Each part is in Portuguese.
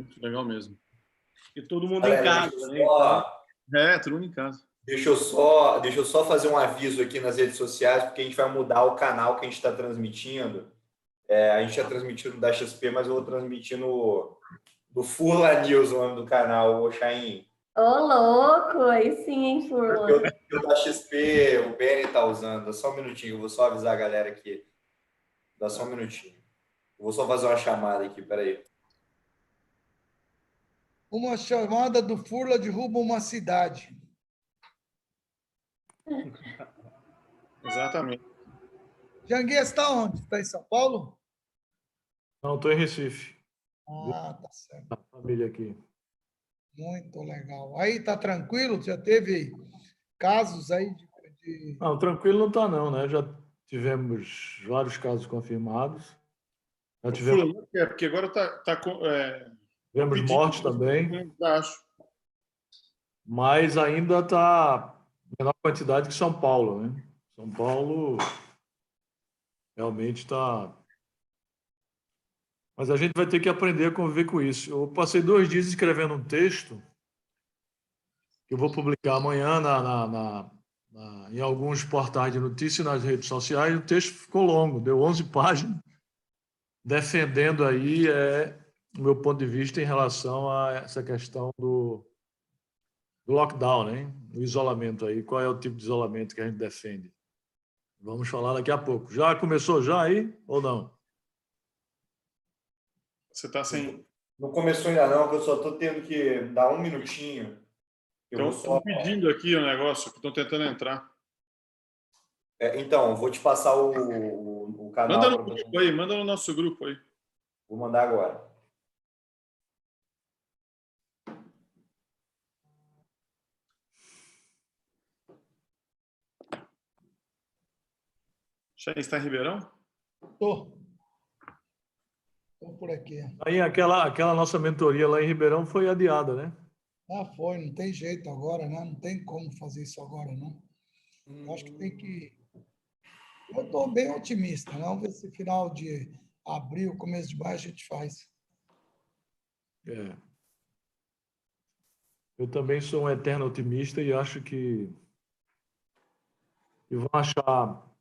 muito legal mesmo. E todo mundo em Galera, casa, né? Então, todo mundo em casa. deixa eu só fazer um aviso aqui nas redes sociais, porque a gente vai mudar o canal que a gente está transmitindo. A gente está transmitindo da XP, mas eu vou transmitir do Furla News, o nome do canal, o Chain. Ô, louco! Aí sim, hein, Furlan? Porque o da XP, o Benny está usando. Dá só um minutinho, eu vou só avisar a galera aqui. Dá só um minutinho. Eu vou só fazer uma chamada aqui, peraí. Uma chamada do Furla derruba uma cidade. Exatamente. Janguê, está onde? Está em São Paulo? Não, estou em Recife. Ah, tá certo. A família aqui. Muito legal. Aí tá tranquilo? Já teve casos aí de... Não, tranquilo não está não, né? Já tivemos vários casos confirmados. Já tivemos, Porque agora tivemos mortes também, Acho. mas ainda está menor quantidade que São Paulo, né? São Paulo realmente está... Mas a gente vai ter que aprender a conviver com isso. Eu passei 2 dias escrevendo um texto que eu vou publicar amanhã em alguns portais de notícias nas redes sociais. O texto ficou longo, deu 11 páginas, defendendo aí o meu ponto de vista em relação a essa questão do lockdown, né? O isolamento aí. Qual é o tipo de isolamento que a gente defende? Vamos falar daqui a pouco. Já começou já aí ou não? Você está sem... Não começou ainda não, que eu só estou tendo que dar um minutinho. Então, estão pedindo aqui o negócio, que estão tentando entrar. Então, vou te passar o canal. Manda no grupo aí, manda no nosso grupo aí. Vou mandar agora. Já está em Ribeirão? Tô por aqui. Aí aquela nossa mentoria lá em Ribeirão foi adiada, né? Ah, foi, não tem jeito agora, né? Não tem como fazer isso agora, não. Eu acho que tem que... Eu estou bem otimista, né? Vamos ver se final de abril, começo de maio, a gente faz. Eu também sou um eterno otimista e acho que vão achar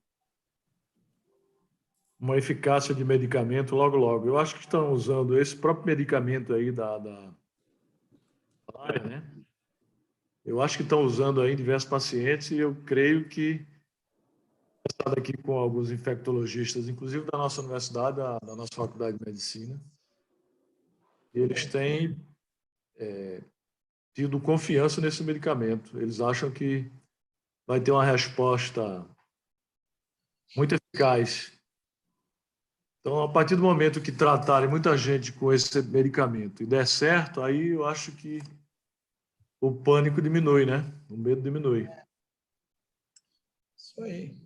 uma eficácia de medicamento logo, logo. Eu acho que estão usando esse próprio medicamento aí da área, né? Eu acho que estão usando aí em diversos pacientes e eu creio que estado aqui com alguns infectologistas, inclusive da nossa universidade, da nossa faculdade de medicina, eles têm tido confiança nesse medicamento. Eles acham que vai ter uma resposta muito eficaz. Então, a partir do momento que tratarem muita gente com esse medicamento e der certo, aí eu acho que o pânico diminui, né? O medo diminui. Isso aí.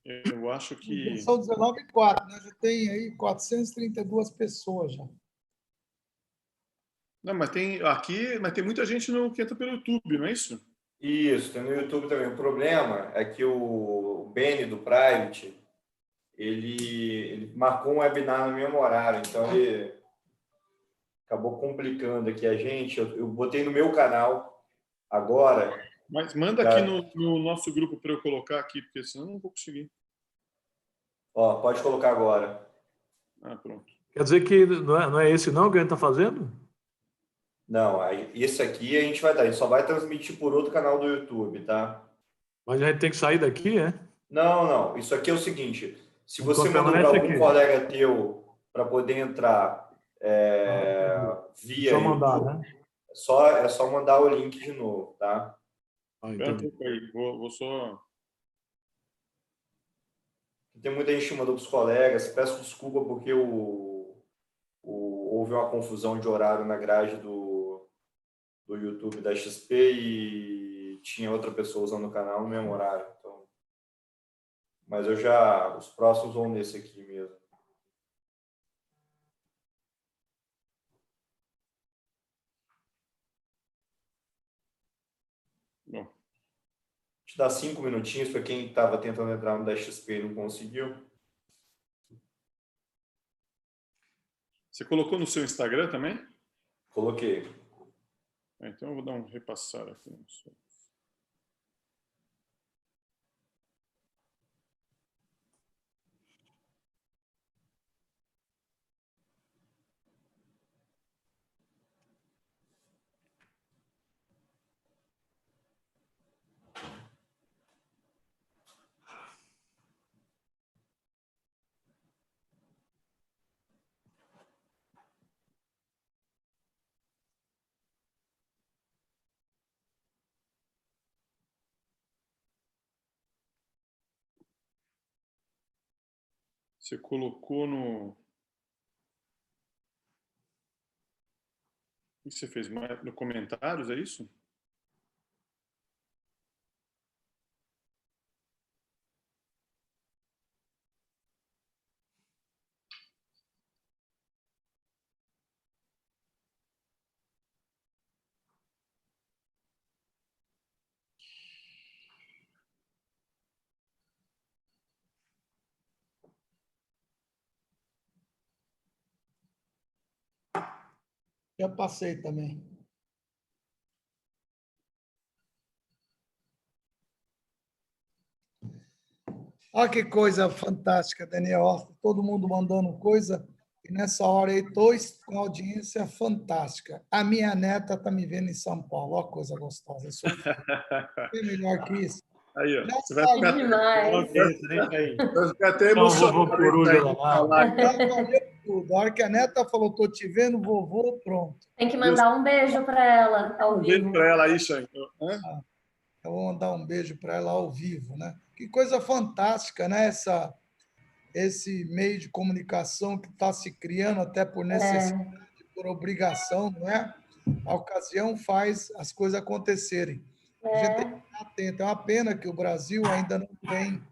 Eu acho que... São 19h04, né? Já tem aí 432 pessoas já. Não, mas tem muita gente que entra pelo YouTube, não é isso? Isso, tem no YouTube também. O problema é que o Benny do Private, ele marcou um webinar no mesmo horário, então ele acabou complicando aqui a gente. Eu botei no meu canal agora. Mas manda aqui no nosso grupo para eu colocar aqui, porque senão eu não vou conseguir. Ó, pode colocar agora. Ah, pronto. Quer dizer que não é esse não que a gente está fazendo? Não, esse aqui a gente vai dar. A gente só vai transmitir por outro canal do YouTube, tá? Mas a gente tem que sair daqui, é? Não. Isso aqui é o seguinte. Se Então você mandou para algum colega teu para poder entrar via só mandar, YouTube, né? é só mandar o link de novo, tá? Então... Vou só... Tem muita gente que mandou para os colegas. Peço desculpa porque houve uma confusão de horário na grade do YouTube da XP e tinha outra pessoa usando o canal no mesmo horário. Então... Mas os próximos vão nesse aqui mesmo. Bom. Te dar 5 minutinhos para quem estava tentando entrar no da XP e não conseguiu. Você colocou no seu Instagram também? Coloquei. Então eu vou dar um repassar aqui no seu. Você colocou no... O que você fez? No comentários, é isso? Já passei também. Olha que coisa fantástica, Daniel. Ó, todo mundo mandando coisa. E nessa hora aí, estou com audiência fantástica. A minha neta está me vendo em São Paulo. Olha que coisa gostosa. Eu sou é melhor que isso. Aí, ó. Já Você vai sabe, ficar, Demais. vai ficar até Então, emocionado. vovô Coruja lá. já valeu tudo. A hora que a neta falou, estou te vendo, vovô, pronto. Tem que mandar um beijo para ela ao Um beijo vivo. para ela aí, Xan. Eu vou mandar um beijo para ela ao vivo, né? Que coisa fantástica, né? Esse meio de comunicação que está se criando até por necessidade, por obrigação, não é? A ocasião faz as coisas acontecerem. A gente tem que estar atento. É uma pena que o Brasil ainda não tem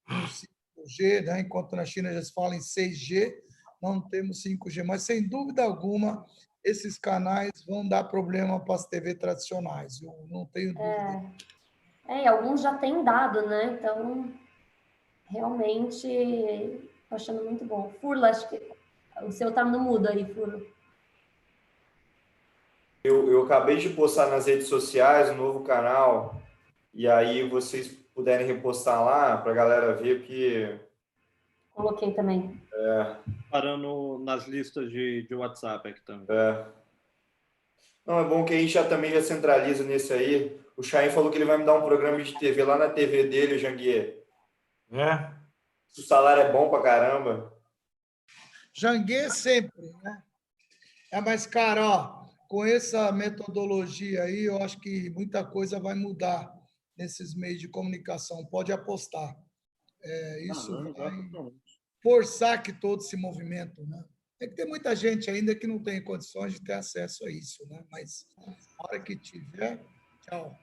um 5G, né? Enquanto na China já se fala em 6G, não temos 5G. Mas, sem dúvida alguma, esses canais vão dar problema para as TV tradicionais. Eu não tenho dúvida. E alguns já têm dado, né? Então, realmente, tô achando muito bom. Furla, acho que o seu tá no mudo aí, Furla. Eu acabei de postar nas redes sociais um novo canal, e aí vocês puderem repostar lá para a galera ver, porque Coloquei também. Parando nas listas de WhatsApp aqui também. Não, é bom que a gente também já centraliza nesse aí. O Chain falou que ele vai me dar um programa de TV lá na TV dele, o Janguier. É? O salário é bom pra caramba. Janguê sempre, né? Mas, cara, ó, com essa metodologia aí, eu acho que muita coisa vai mudar nesses meios de comunicação. Pode apostar. Isso vai forçar que todos se movimentem, né? Tem que ter muita gente ainda que não tem condições de ter acesso a isso, né? Mas na hora que tiver, tchau.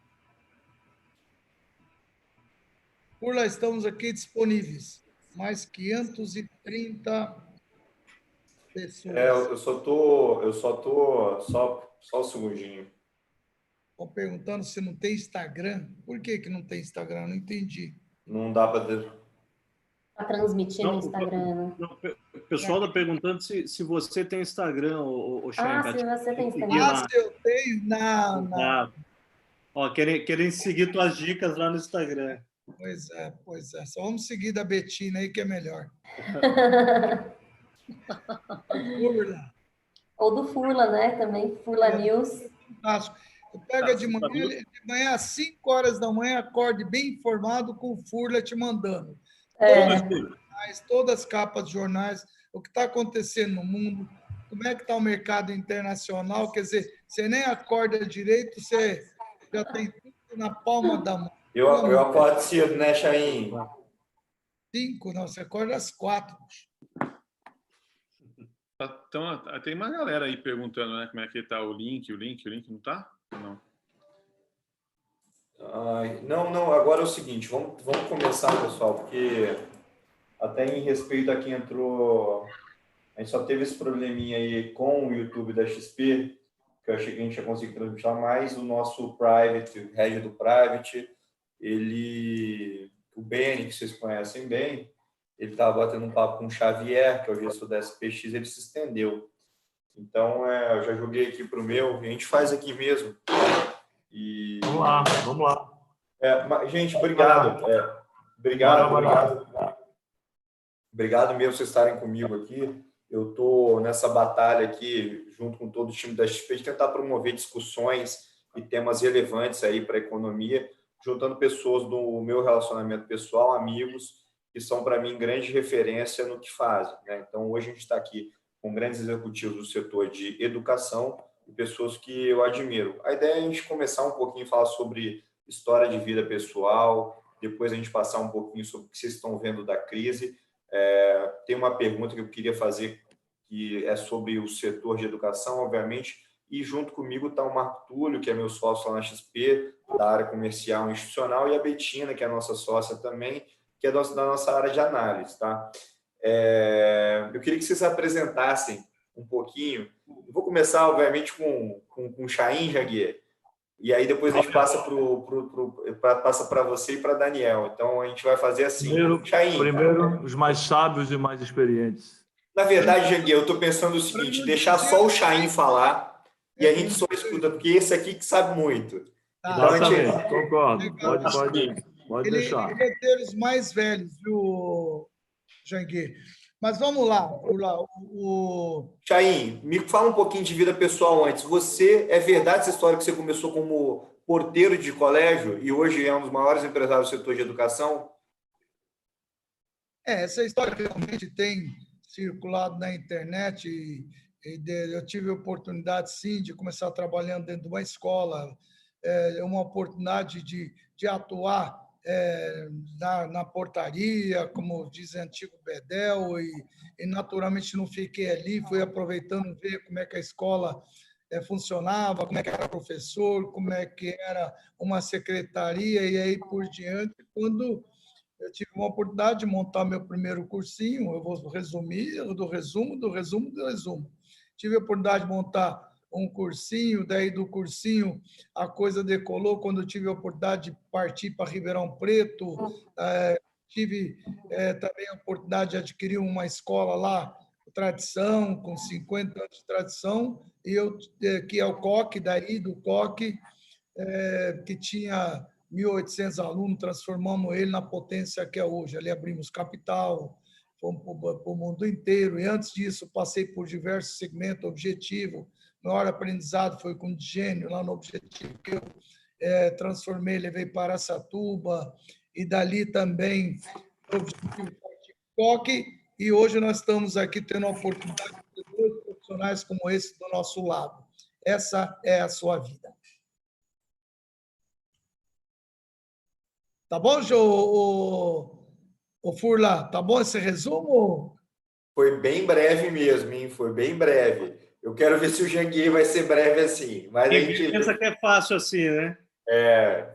Por lá estamos aqui disponíveis. Mais 530 pessoas. Só um segundinho. Estão perguntando se não tem Instagram. Por que não tem Instagram? Não entendi. Não dá para... Tá transmitindo no Instagram, né? O pessoal está perguntando se você tem Instagram, o Chain. Se você tem Instagram. Se eu tenho, não. Ó, querem seguir tuas dicas lá no Instagram. Pois é. Só vamos seguir da Betina aí, que é melhor. Furla. Ou do Furla, né? Também, Furla News. Fantástico. Você pega de manhã, às 5 horas da manhã, acorde bem informado com o Furla te mandando. Todas as capas de jornais, o que está acontecendo no mundo, como é que está o mercado internacional, quer dizer, você nem acorda direito, você já tem tudo na palma da mão. Eu acordo cedo, né, Chain? 5, não, você acorda às 4. Então, tem uma galera aí perguntando, né, como é que está o link não está? Não. Não, agora é o seguinte, vamos começar, pessoal, porque até em respeito a quem entrou, a gente só teve esse probleminha aí com o YouTube da XP, que eu achei que a gente ia conseguir transmitir mais, o nosso private, o head do private, o Benny, que vocês conhecem bem, ele estava batendo um papo com o Xavier, que é o gestor da SPX, ele se estendeu. Então, eu já joguei aqui para o meu, a gente faz aqui mesmo. E... Vamos lá, vamos lá. Gente, obrigado. Obrigado mesmo por vocês estarem comigo aqui. Eu estou nessa batalha aqui, junto com todo o time da XP, de tentar promover discussões e temas relevantes aí para a economia, juntando pessoas do meu relacionamento pessoal, amigos, que são, para mim, grande referência no que fazem, né? Então, hoje a gente está aqui com grandes executivos do setor de educação e pessoas que eu admiro. A ideia é a gente começar um pouquinho a falar sobre história de vida pessoal, depois a gente passar um pouquinho sobre o que vocês estão vendo da crise. Tem uma pergunta que eu queria fazer, que é sobre o setor de educação, obviamente, e junto comigo está o Marco Túlio, que é meu sócio lá na XP, da área comercial e institucional, e a Betina, que é a nossa sócia também, que é da nossa área de análise, tá? Eu queria que vocês se apresentassem um pouquinho. Eu vou começar, obviamente, com o Chaim, Janguier, e aí depois a gente passa para você e para Daniel. Então, a gente vai fazer assim. Primeiro, os mais sábios e mais experientes. Na verdade, Janguier, eu estou pensando o seguinte, deixar só o Chaim falar e a gente só escuta, porque esse aqui que sabe muito. Exatamente, concordo. Pode deixar. Ele é deles mais velhos, viu, Janguier? Mas vamos lá. Chaim, me fala um pouquinho de vida pessoal antes. É verdade essa história que você começou como porteiro de colégio e hoje é um dos maiores empresários do setor de educação? Essa história realmente tem circulado na internet eu tive a oportunidade, sim, de começar trabalhando dentro de uma escola, uma oportunidade de atuar na portaria, como diz antigo Bedel, e naturalmente não fiquei ali, fui aproveitando ver como é que a escola funcionava, como é que era professor, como é que era uma secretaria, e aí por diante, quando eu tive uma oportunidade de montar meu primeiro cursinho, eu vou resumir, do resumo. Tive a oportunidade de montar um cursinho, daí do cursinho a coisa decolou quando eu tive a oportunidade de partir para Ribeirão Preto, tive também a oportunidade de adquirir uma escola lá, tradição, com 50 anos de tradição, que é o COC, daí do COC, que tinha 1.800 alunos, transformamos ele na potência que é hoje. Ali abrimos capital, fomos para o mundo inteiro, e antes disso passei por diversos segmentos, objetivo. Maior aprendizado foi com o Digênio, lá no Objetivo, que eu transformei, levei para Araçatuba, e dali também Objetivo Coque, e hoje nós estamos aqui tendo a oportunidade de ter dois profissionais como esse do nosso lado. Essa é a sua vida. Tá bom, o Furla? Tá bom esse resumo? Foi bem breve mesmo, hein? Foi bem breve. Eu quero ver se o Janguier vai ser breve assim. Mas a gente pensa que é fácil assim, né?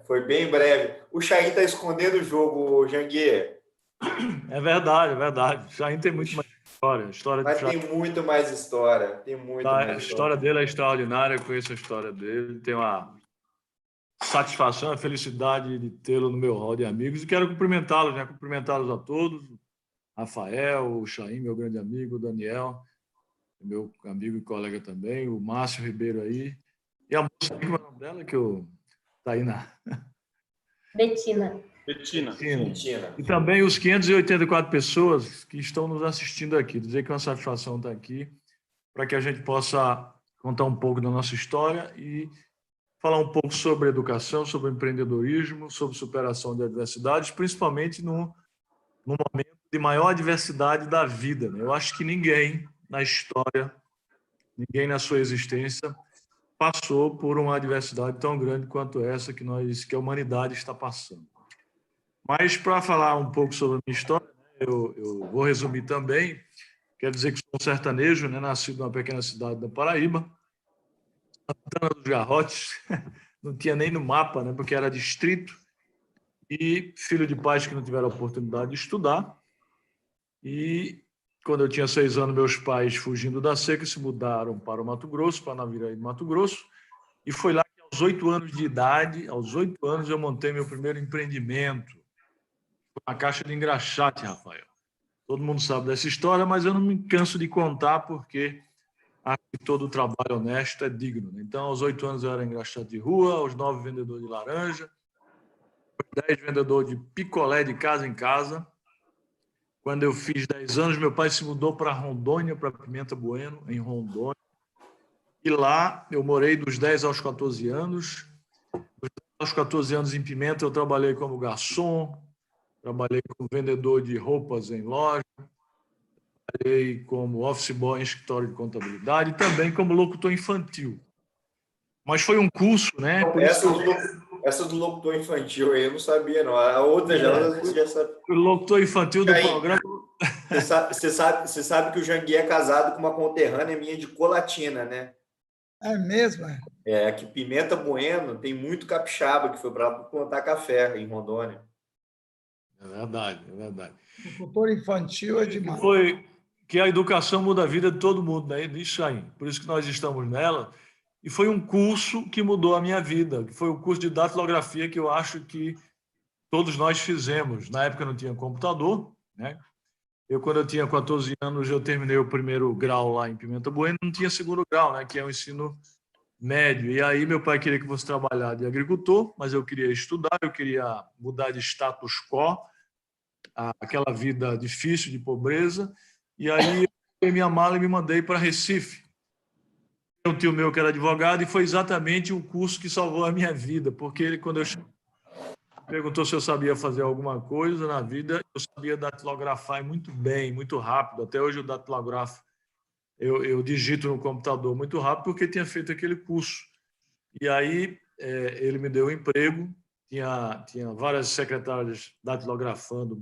Foi bem breve. O Chaim está escondendo o jogo, Janguier. É verdade. O Chaim tem muito mais história. Mas tem muito mais história. A história dele é extraordinária, eu conheço a história dele, tenho uma satisfação, a felicidade de tê-lo no meu hall de amigos e quero cumprimentá-los, né? Cumprimentá-los a todos, Rafael, o Chaim, meu grande amigo, o Daniel, meu amigo e colega também, o Márcio Ribeiro aí, e a moça, como é o nome dela, que está aí na... Betina. E também os 584 pessoas que estão nos assistindo aqui. Dizer que é uma satisfação estar aqui para que a gente possa contar um pouco da nossa história e falar um pouco sobre educação, sobre empreendedorismo, sobre superação de adversidades, principalmente no momento de maior adversidade da vida, né? Eu acho que ninguém na história, ninguém na sua existência passou por uma adversidade tão grande quanto essa que a humanidade está passando. Mas, para falar um pouco sobre a minha história, eu vou resumir também. Quero dizer que sou um sertanejo, né? Nascido numa pequena cidade da Paraíba, Santana dos Garrotes, não tinha nem no mapa, né? Porque era distrito, e filho de pais que não tiveram a oportunidade de estudar. E, quando eu tinha 6 anos, meus pais, fugindo da seca, se mudaram para o Mato Grosso, para Naviraí do Mato Grosso, e foi lá que, aos 8 anos de idade, eu montei meu primeiro empreendimento, uma caixa de engraxate, Rafael. Todo mundo sabe dessa história, mas eu não me canso de contar porque acho que todo trabalho honesto é digno. Então, aos 8 anos eu era engraxate de rua, aos 9 vendedor de laranja, aos 10 vendedor de picolé de casa em casa. Quando eu fiz 10 anos, meu pai se mudou para Rondônia, para Pimenta Bueno, em Rondônia. E lá eu morei dos 10 aos 14 anos. Aos 14 anos em Pimenta eu trabalhei como garçom, trabalhei como vendedor de roupas em loja, trabalhei como office boy em escritório de contabilidade e também como locutor infantil. Mas foi um curso, né? Por Essa do locutor infantil aí eu não sabia, não. A outra já, às vezes já sabe. O locutor infantil do programa. Você sabe que o Jangui é casado com uma conterrânea minha de Colatina, né? É mesmo, é? É, que Pimenta Bueno tem muito capixaba que foi para plantar café em Rondônia. É verdade, é verdade. O cultor infantil é demais. Foi que a educação muda a vida de todo mundo, né? Isso aí. Por isso que nós estamos nela. E foi um curso que mudou a minha vida, que foi o curso de datilografia que eu acho que todos nós fizemos. Na época não tinha computador, né? Quando eu tinha 14 anos, eu terminei o primeiro grau lá em Pimenta Bueno, não tinha segundo grau, né? Que é o ensino médio. E aí meu pai queria que eu fosse trabalhar de agricultor, mas eu queria estudar, eu queria mudar de status quo, aquela vida difícil de pobreza. E aí eu peguei minha mala e me mandei para Recife. Um tio meu que era advogado, e foi exatamente o curso que salvou a minha vida, porque ele, quando eu perguntou se eu sabia fazer alguma coisa na vida, eu sabia datilografar muito bem, muito rápido. Até hoje eu datilografo, eu digito no computador muito rápido, porque tinha feito aquele curso. E aí ele me deu um emprego, tinha várias secretárias datilografando,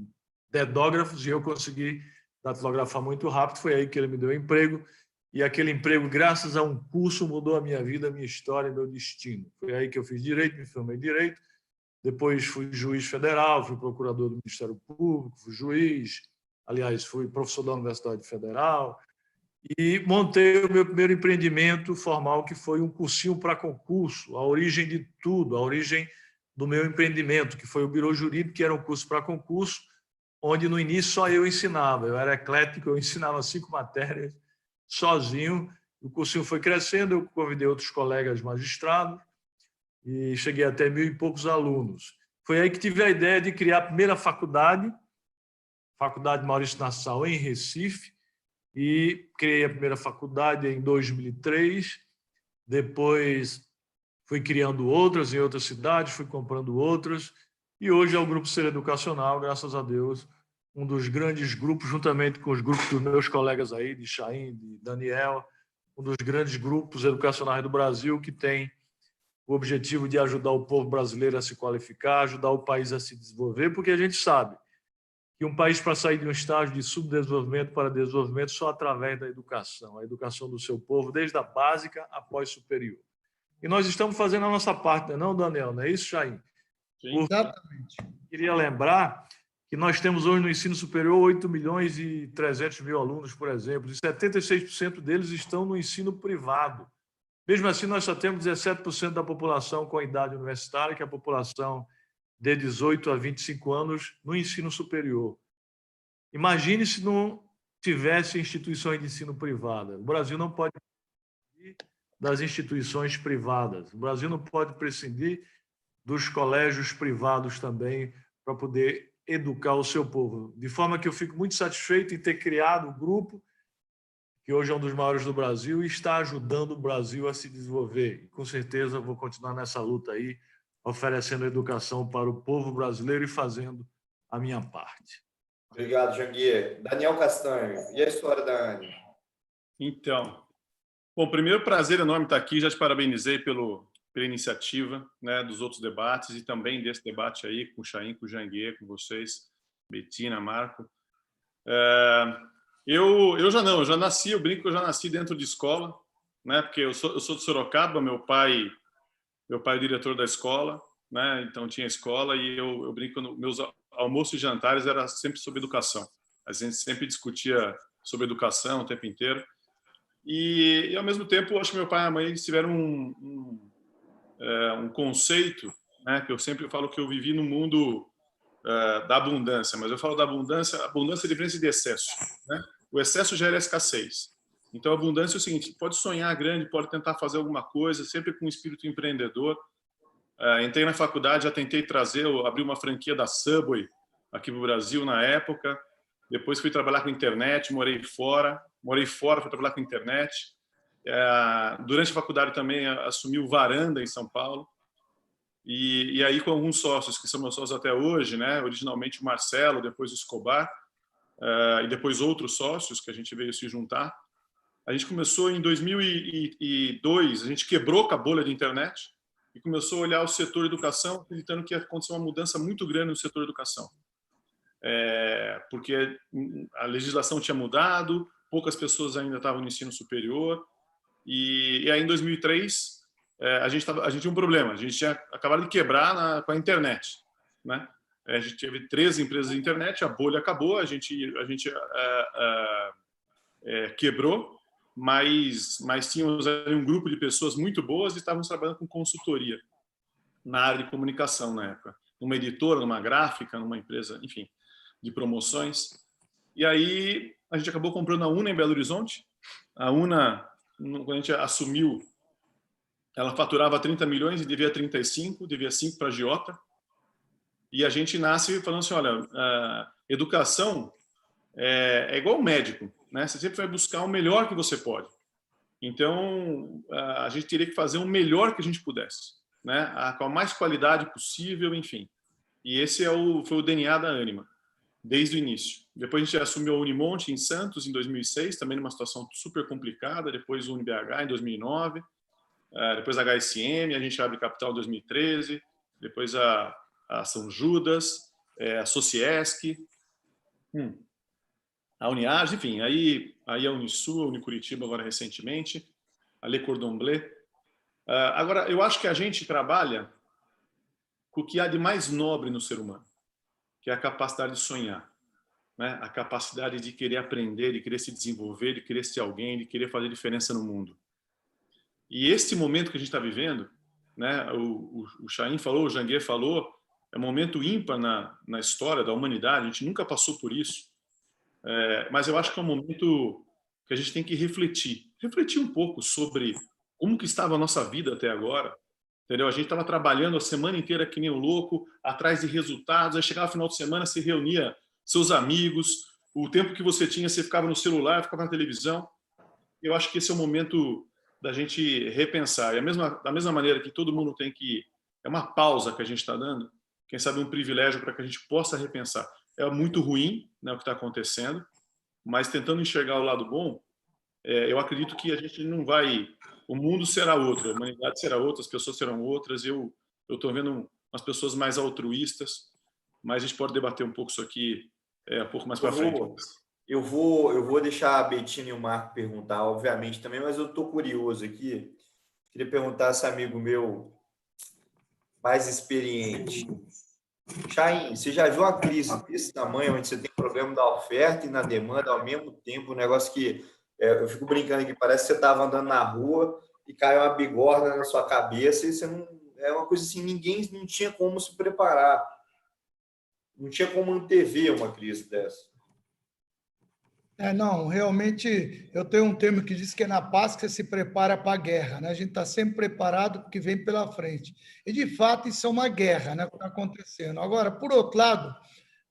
dedógrafos, e eu consegui datilografar muito rápido. Foi aí que ele me deu um emprego. E aquele emprego, graças a um curso, mudou a minha vida, a minha história, meu destino. Foi aí que eu fiz direito, me formei em direito. Depois fui juiz federal, fui procurador do Ministério Público, fui juiz, aliás, fui professor da Universidade Federal. E montei o meu primeiro empreendimento formal, que foi um cursinho para concurso, a origem de tudo, a origem do meu empreendimento, que foi o Birô Jurídico, que era um curso para concurso, onde no início só eu ensinava. Eu era eclético, eu ensinava 5 matérias, sozinho. O cursinho foi crescendo, eu convidei outros colegas magistrados e cheguei até 1.000 e poucos alunos. Foi aí que tive a ideia de criar a primeira Faculdade Maurício Nassau, em Recife, e criei a primeira faculdade em 2003. Depois fui criando outras em outras cidades, fui comprando outras, e hoje é o Grupo Ser Educacional, graças a Deus, um dos grandes grupos, juntamente com os grupos dos meus colegas aí, de Chaim, de Daniel, um dos grandes grupos educacionais do Brasil, que tem o objetivo de ajudar o povo brasileiro a se qualificar, ajudar o país a se desenvolver, porque a gente sabe que um país, para sair de um estágio de subdesenvolvimento para desenvolvimento, só através da educação, a educação do seu povo, desde a básica após superior. E nós estamos fazendo a nossa parte, não, Daniel? Não é isso, Chaim? Exatamente. Queria lembrar que nós temos hoje no ensino superior 8.300.000 alunos, por exemplo, e 76% deles estão no ensino privado. Mesmo assim, nós só temos 17% da população com a idade universitária, que é a população de 18 a 25 anos no ensino superior. Imagine se não tivesse instituições de ensino privada. O Brasil não pode prescindir das instituições privadas. O Brasil não pode prescindir dos colégios privados também para poder educar o seu povo. De forma que eu fico muito satisfeito em ter criado um grupo que hoje é um dos maiores do Brasil e está ajudando o Brasil a se desenvolver. E, com certeza, eu vou continuar nessa luta aí, oferecendo educação para o povo brasileiro e fazendo a minha parte. Obrigado, Jangui. Daniel Castanho, e a história da Anne? Então, bom, primeiro, prazer enorme estar aqui. Já te parabenizei pela iniciativa, né, dos outros debates e também desse debate aí com o Chaim, com o Jangui, com vocês, Betina, Marco. Eu já nasci, eu brinco que eu já nasci dentro de escola, né, porque eu sou de Sorocaba, meu pai é diretor da escola, né, então tinha escola e eu brinco, meus almoços e jantares era sempre sobre educação. A gente sempre discutia sobre educação o tempo inteiro. E ao mesmo tempo, eu acho que meu pai e a mãe tiveram um conceito, né, que eu sempre falo que eu vivi no mundo da abundância, mas eu falo da abundância, a abundância é diferente de excesso, né? O excesso gera escassez. Então, a abundância é o seguinte, pode sonhar grande, pode tentar fazer alguma coisa, sempre com um espírito empreendedor. Entrei na faculdade, já tentei abrir uma franquia da Subway aqui no Brasil na época. Depois fui trabalhar com internet, morei fora, fui trabalhar com internet. Durante a faculdade também assumi o Varanda em São Paulo. E aí com alguns sócios, que são meus sócios até hoje, né? Originalmente o Marcelo, depois o Escobar, e depois outros sócios que a gente veio se juntar. A gente começou em 2002, a gente quebrou com a bolha de internet e começou a olhar o setor educação, acreditando que ia acontecer uma mudança muito grande no setor educação. Porque a legislação tinha mudado, poucas pessoas ainda estavam no ensino superior, e aí em 2003 a gente tinha um problema, a gente tinha acabado de quebrar com a internet, né? A gente teve 13 empresas de internet, a bolha acabou, a gente quebrou, mas tínhamos ali um grupo de pessoas muito boas e estávamos trabalhando com consultoria na área de comunicação na época, numa editora, numa gráfica, numa empresa, enfim, de promoções. E aí a gente acabou comprando a Una em Belo Horizonte. A Una, quando a gente assumiu, ela faturava 30 milhões e devia 35, devia 5 para a agiota. E a gente nasce falando assim, olha, educação é igual médico, né? Você sempre vai buscar o melhor que você pode. Então, a gente teria que fazer o melhor que a gente pudesse, né? Com a mais qualidade possível, enfim. E esse foi o DNA da Ânima, desde o início. Depois a gente assumiu a Unimonte em Santos, em 2006, também numa situação super complicada. Depois o UniBH em 2009. Depois a HSM, a gente abre capital em 2013. Depois a São Judas, a Sociesc, a Uniage, enfim. Aí a Unisul, a Unicuritiba agora recentemente, a Le Cordon Bleu. Agora, eu acho que a gente trabalha com o que há de mais nobre no ser humano, que é a capacidade de sonhar, né? A capacidade de querer aprender, de querer se desenvolver, de querer ser alguém, de querer fazer diferença no mundo. E este momento que a gente está vivendo, né? O Chaim falou, o Janguier falou, é um momento ímpar na história da humanidade, a gente nunca passou por isso. Mas eu acho que é um momento que a gente tem que refletir um pouco sobre como que estava a nossa vida até agora, entendeu? A gente estava trabalhando a semana inteira que nem um louco, atrás de resultados, aí chegava no final de semana, você reunia seus amigos, o tempo que você tinha, você ficava no celular, ficava na televisão. Eu acho que esse é o momento da gente repensar. E da mesma maneira que todo mundo tem que... É uma pausa que a gente está dando, quem sabe um privilégio para que a gente possa repensar. É muito ruim, né, o que está acontecendo, mas tentando enxergar o lado bom, eu acredito que a gente não vai... O mundo será outro, a humanidade será outra, as pessoas serão outras. Eu estou vendo umas pessoas mais altruístas, mas a gente pode debater um pouco isso aqui um pouco mais para frente. Eu vou deixar a Betina e o Marco perguntar, obviamente, também, mas eu estou curioso aqui. Queria perguntar a esse amigo meu mais experiente. Chaim, você já viu uma crise desse tamanho, onde você tem problema da oferta e na demanda ao mesmo tempo, um negócio que eu fico brincando aqui, parece que você estava andando na rua e caiu uma bigorna na sua cabeça e você não... É uma coisa assim, ninguém não tinha como se preparar. Não tinha como antever uma crise dessa. Não, realmente, eu tenho um termo que diz que é na paz que você se prepara para a guerra, né? A gente está sempre preparado porque vem pela frente. E, de fato, isso é uma guerra, né, que está acontecendo. Agora, por outro lado,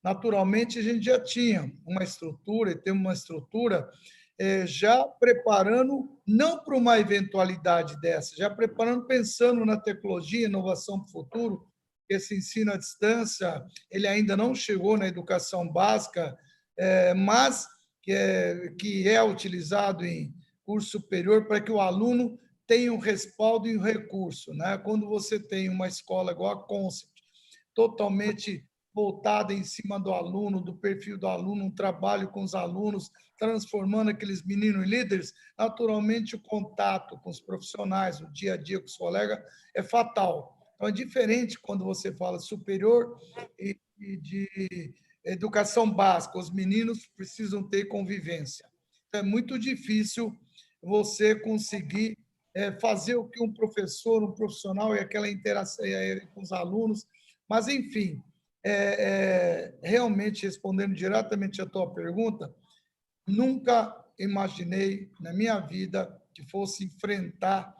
naturalmente, a gente já tinha uma estrutura, e temos uma estrutura já preparando, não para uma eventualidade dessa, já preparando, pensando na tecnologia, inovação para o futuro. Esse ensino à distância, ele ainda não chegou na educação básica, mas que é utilizado em curso superior para que o aluno tenha um respaldo e um recurso, né? Quando você tem uma escola igual a Concept, totalmente voltada em cima do aluno, do perfil do aluno, um trabalho com os alunos, transformando aqueles meninos em líderes, naturalmente o contato com os profissionais, o dia a dia com os colegas, é fatal. Então, é diferente quando você fala superior e de educação básica, os meninos precisam ter convivência. Então, é muito difícil você conseguir fazer o que um professor, um profissional e aquela interação com os alunos. Mas, enfim, realmente, respondendo diretamente à tua pergunta, nunca imaginei na minha vida que fosse enfrentar,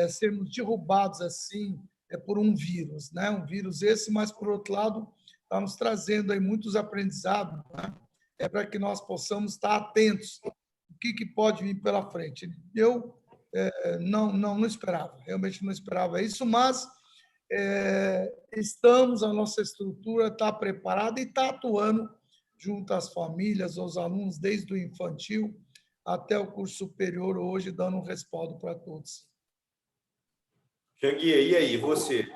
sermos derrubados assim por um vírus, né? Um vírus esse, mas, por outro lado, está nos trazendo aí muitos aprendizados, né? Para que nós possamos estar atentos ao que pode vir pela frente. Eu não esperava, realmente não esperava isso, mas estamos, a nossa estrutura está preparada e está atuando junto às famílias, aos alunos, desde o infantil até o curso superior, hoje, dando um respaldo para todos. Janguier, e aí, você?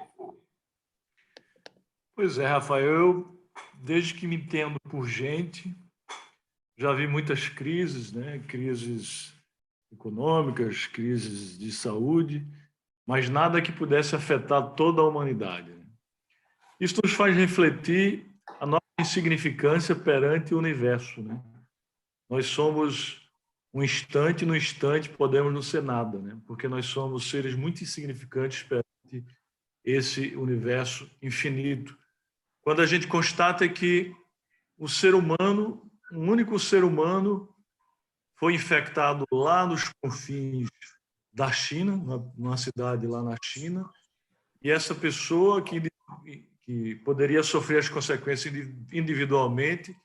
Pois é, Rafael, eu, desde que me entendo por gente, já vi muitas crises, né? Crises econômicas, crises de saúde, mas nada que pudesse afetar toda a humanidade. Isso nos faz refletir a nossa insignificância perante o universo, né? Nós somos um instante, no instante podemos não ser nada, né? Porque nós somos seres muito insignificantes perante esse universo infinito. Quando a gente constata que o ser humano, um único ser humano, foi infectado lá nos confins da China, numa cidade lá na China, e essa pessoa que poderia sofrer as consequências individualmente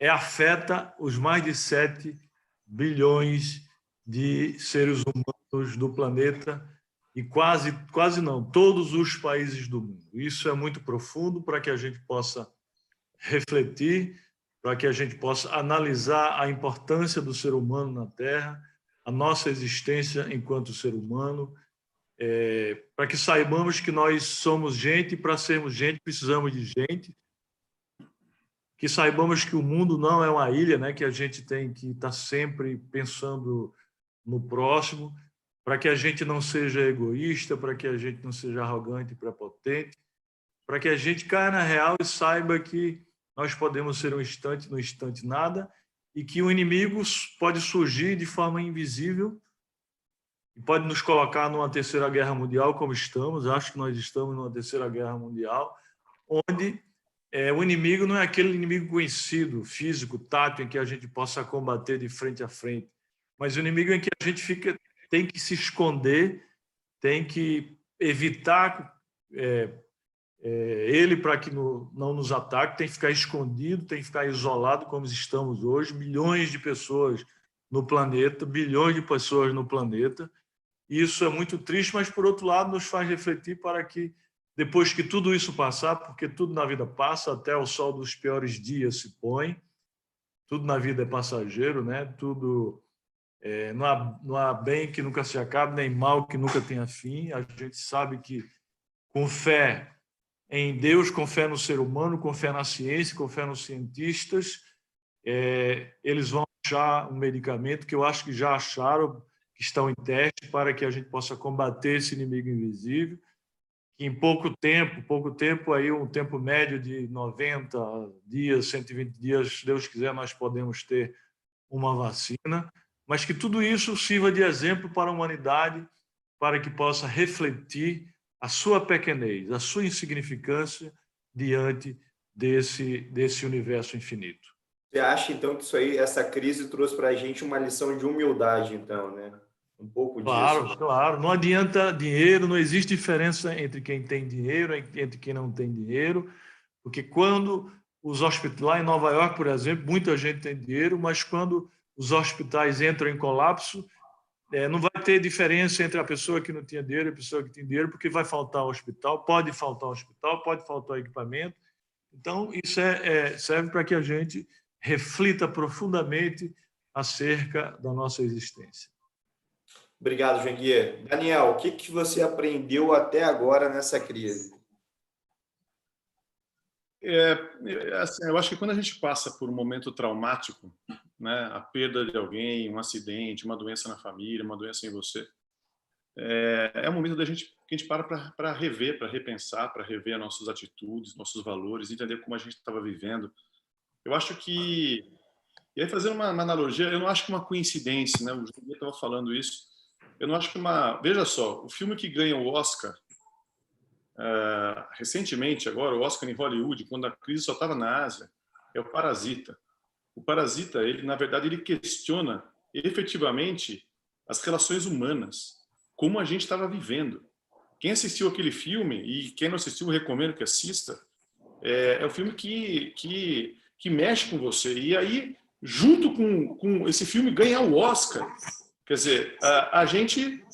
afeta os mais de 7 bilhões de seres humanos do planeta e quase não, todos os países do mundo. Isso é muito profundo para que a gente possa refletir, para que a gente possa analisar a importância do ser humano na Terra, a nossa existência enquanto ser humano, para que saibamos que nós somos gente e para sermos gente precisamos de gente, que saibamos que o mundo não é uma ilha, né? Que a gente tem que estar sempre pensando no próximo, para que a gente não seja egoísta, para que a gente não seja arrogante e prepotente, para que a gente caia na real e saiba que nós podemos ser um instante, no instante nada, e que o inimigo pode surgir de forma invisível e pode nos colocar numa terceira guerra mundial, como estamos. Acho que nós estamos numa terceira guerra mundial, onde o inimigo não é aquele inimigo conhecido, físico, tátil, em que a gente possa combater de frente a frente, mas o inimigo em que a gente tem que se esconder, tem que evitar ele para que não nos ataque, tem que ficar escondido, tem que ficar isolado, como estamos hoje, milhões de pessoas no planeta, bilhões de pessoas no planeta. Isso é muito triste, mas, por outro lado, nos faz refletir para que, depois que tudo isso passar, porque tudo na vida passa, até o sol dos piores dias se põe, tudo na vida é passageiro, né? Tudo, não há bem que nunca se acabe, nem mal que nunca tenha fim. A gente sabe que, com fé em Deus, com fé no ser humano, com fé na ciência, com fé nos cientistas, eles vão achar um medicamento que eu acho que já acharam, que estão em teste, para que a gente possa combater esse inimigo invisível, que em pouco tempo, aí um tempo médio de 90 dias, 120 dias, se Deus quiser, nós podemos ter uma vacina, mas que tudo isso sirva de exemplo para a humanidade, para que possa refletir a sua pequenez, a sua insignificância diante desse universo infinito. Você acha, então, que essa crise trouxe para a gente uma lição de humildade, então, né? Um pouco disso. Claro. Não adianta dinheiro, não existe diferença entre quem tem dinheiro, entre quem não tem dinheiro, porque quando os hospitais, lá em Nova York, por exemplo, muita gente tem dinheiro, mas quando os hospitais entram em colapso, não vai ter diferença entre a pessoa que não tinha dinheiro e a pessoa que tem dinheiro, porque vai faltar hospital, pode faltar equipamento. Então, isso serve para que a gente reflita profundamente acerca da nossa existência. Obrigado, Janguier. Daniel, o que você aprendeu até agora nessa crise? Assim, eu acho que quando a gente passa por um momento traumático, né, a perda de alguém, um acidente, uma doença na família, uma doença em você, é um momento que a gente para rever, para repensar, para rever as nossas atitudes, nossos valores, entender como a gente estava vivendo. Eu acho que, e aí fazendo uma analogia, eu não acho que uma coincidência, né? O Janguier estava falando isso. Eu não acho que veja só, o filme que ganha o Oscar recentemente, agora, o Oscar em Hollywood, quando a crise só estava na Ásia, é o Parasita. O Parasita, ele, na verdade, ele questiona efetivamente as relações humanas, como a gente estava vivendo. Quem assistiu aquele filme, e quem não assistiu, eu recomendo que assista, é um filme que mexe com você. E aí, junto com esse filme ganhar o Oscar, quer dizer, a gente,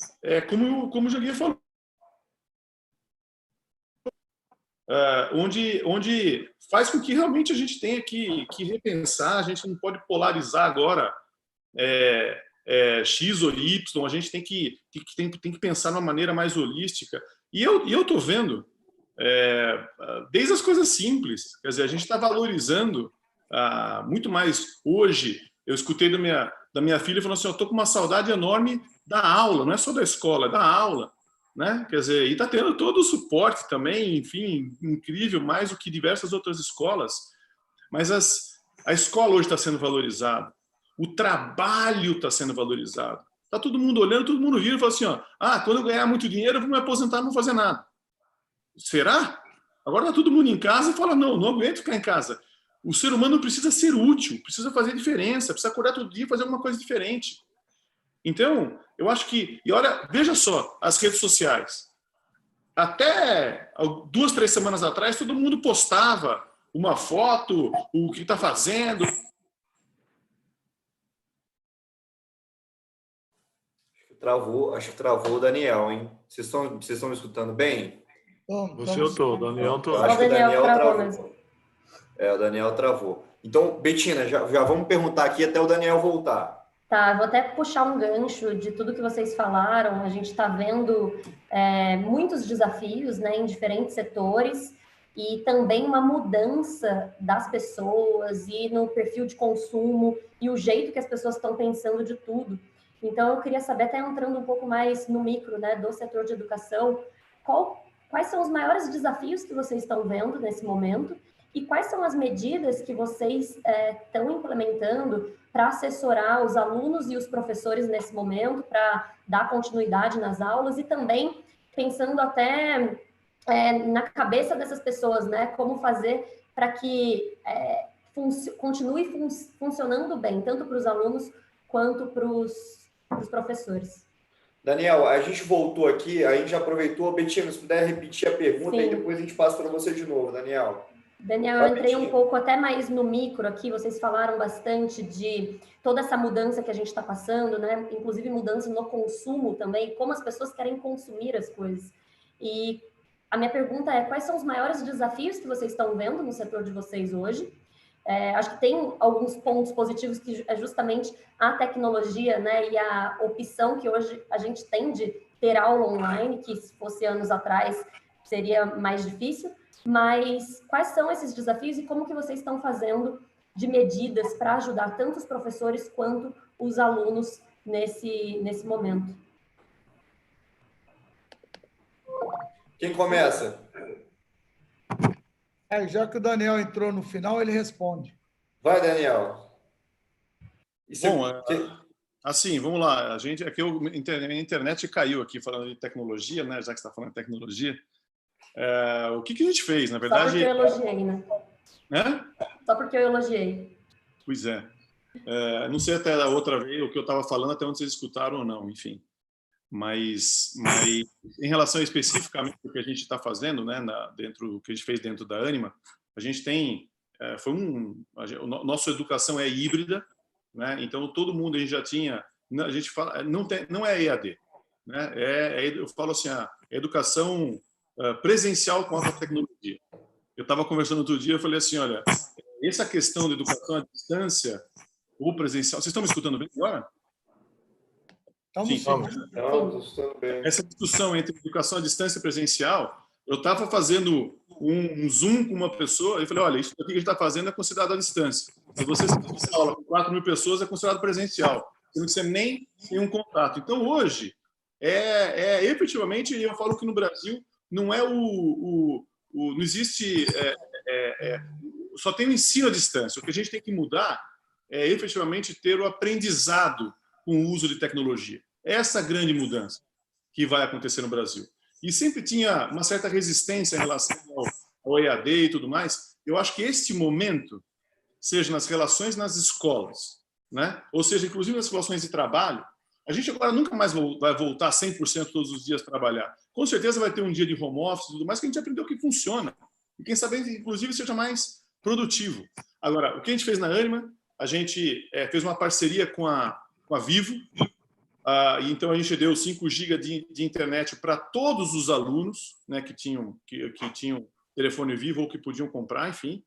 como o Joguinho falou, onde faz com que realmente a gente tenha que repensar, a gente não pode polarizar agora X ou Y, a gente tem que pensar de uma maneira mais holística. E eu estou vendo, desde as coisas simples, quer dizer, a gente está valorizando muito mais hoje. Eu escutei da minha filha falando assim, eu estou com uma saudade enorme da aula, não é só da escola, é da aula. Né? Quer dizer, e está tendo todo o suporte também, enfim, incrível, mais do que diversas outras escolas. Mas a escola hoje está sendo valorizada, o trabalho está sendo valorizado. Está todo mundo olhando, todo mundo vira e fala assim, quando eu ganhar muito dinheiro, eu vou me aposentar e não fazer nada. Será? Agora está todo mundo em casa e fala, não aguento ficar em casa. O ser humano precisa ser útil, precisa fazer diferença, precisa acordar todo dia e fazer alguma coisa diferente. Então, eu acho que... E olha, veja só, as redes sociais. Até 2, 3 semanas atrás, todo mundo postava uma foto, o que está fazendo. Acho que travou o Daniel, hein? Vocês estão me escutando bem? Você eu estou, Daniel estou. Eu acho que o Daniel travou. O Daniel travou. Então, Betina, já vamos perguntar aqui até o Daniel voltar. Tá, vou até puxar um gancho de tudo que vocês falaram. A gente está vendo muitos desafios, né, em diferentes setores e também uma mudança das pessoas e no perfil de consumo e o jeito que as pessoas estão pensando de tudo. Então, eu queria saber, até entrando um pouco mais no micro, né, do setor de educação, quais são os maiores desafios que vocês estão vendo nesse momento e quais são as medidas que vocês estão implementando para assessorar os alunos e os professores nesse momento, para dar continuidade nas aulas e também pensando até na cabeça dessas pessoas, né? Como fazer para que continue funcionando bem, tanto para os alunos quanto para os professores. Daniel, a gente voltou aqui, a gente já aproveitou. Betina, se puder repetir a pergunta, Sim. e depois a gente passa para você de novo, Daniel. Daniel, eu entrei um pouco até mais no micro aqui, vocês falaram bastante de toda essa mudança que a gente está passando, né? Inclusive mudança no consumo também, como as pessoas querem consumir as coisas. E a minha pergunta é, quais são os maiores desafios que vocês estão vendo no setor de vocês hoje? Acho que tem alguns pontos positivos que é justamente a tecnologia, né? E a opção que hoje a gente tem de ter aula online, que se fosse anos atrás seria mais difícil. Mas quais são esses desafios e como que vocês estão fazendo de medidas para ajudar tanto os professores quanto os alunos nesse momento? Quem começa? Já que o Daniel entrou no final, ele responde. Vai, Daniel. Bom, assim, vamos lá. Aqui a internet caiu aqui falando de tecnologia, né? Já que você está falando de tecnologia. O que a gente fez, na verdade... Só porque eu elogiei, né? Só porque eu elogiei. Pois é. Não sei até a outra vez o que eu estava falando, até onde vocês escutaram ou não, enfim. Mas em relação especificamente ao que a gente está fazendo, né, o que a gente fez dentro da Ânima, a gente tem... nossa educação é híbrida, né? Então todo mundo a gente já tinha... A gente fala, não é EAD, né? Eu falo assim, a educação presencial com alta tecnologia. Eu estava conversando outro dia, eu falei assim, olha, essa questão da educação à distância ou presencial... Vocês estão me escutando bem agora? Estamos bem. Essa discussão entre educação à distância e presencial, eu estava fazendo um Zoom com uma pessoa, e falei, olha, isso aqui que a gente está fazendo é considerado à distância. Se você faz aula com 4.000 pessoas, é considerado presencial. Sendo que você nem tem um contato. Então, hoje, efetivamente, eu falo que no Brasil não não existe... só tem o ensino à distância. O que a gente tem que mudar é efetivamente ter o aprendizado com o uso de tecnologia. Essa grande mudança que vai acontecer no Brasil. E sempre tinha uma certa resistência em relação ao EAD e tudo mais. Eu acho que este momento, seja nas relações nas escolas, né? Ou seja, inclusive nas relações de trabalho, a gente agora nunca mais vai voltar 100% todos os dias a trabalhar. Com certeza vai ter um dia de home office e tudo mais que a gente aprendeu que funciona. E quem sabe, inclusive, seja mais produtivo. Agora, o que a gente fez na Ânima, a gente fez uma parceria com a Vivo, então a gente deu 5 GB de internet para todos os alunos, né, que tinham telefone Vivo ou que podiam comprar, enfim.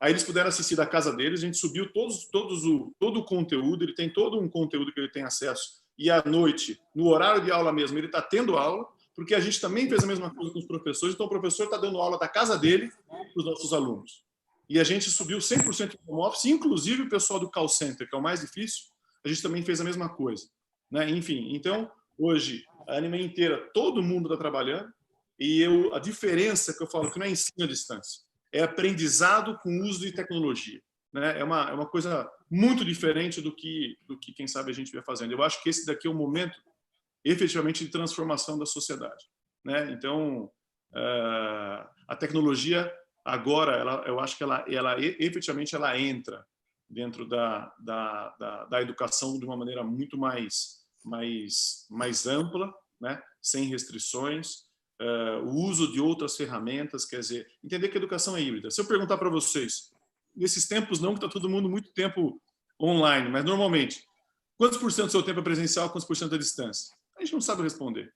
Aí eles puderam assistir da casa deles, a gente subiu todo o conteúdo, ele tem todo um conteúdo que ele tem acesso, e à noite, no horário de aula mesmo, ele está tendo aula, porque a gente também fez a mesma coisa com os professores, então o professor está dando aula da casa dele para os nossos alunos. E a gente subiu 100% de home office, inclusive o pessoal do call center, que é o mais difícil, a gente também fez a mesma coisa, né? Enfim, então, hoje, a Ânima inteira, todo mundo está trabalhando, e a diferença que eu falo que não é ensino à distância, é aprendizado com uso de tecnologia, né? É uma coisa muito diferente do que, quem sabe, a gente vem fazendo. Eu acho que esse daqui é o momento, efetivamente, de transformação da sociedade, né? Então, a tecnologia, agora, eu acho que ela efetivamente ela entra dentro da educação de uma maneira muito mais ampla, né? Sem restrições, o uso de outras ferramentas, quer dizer, entender que a educação é híbrida. Se eu perguntar para vocês, nesses tempos não, que está todo mundo muito tempo online, mas normalmente, quantos por cento do seu tempo é presencial, quantos por cento é à distância? A gente não sabe responder,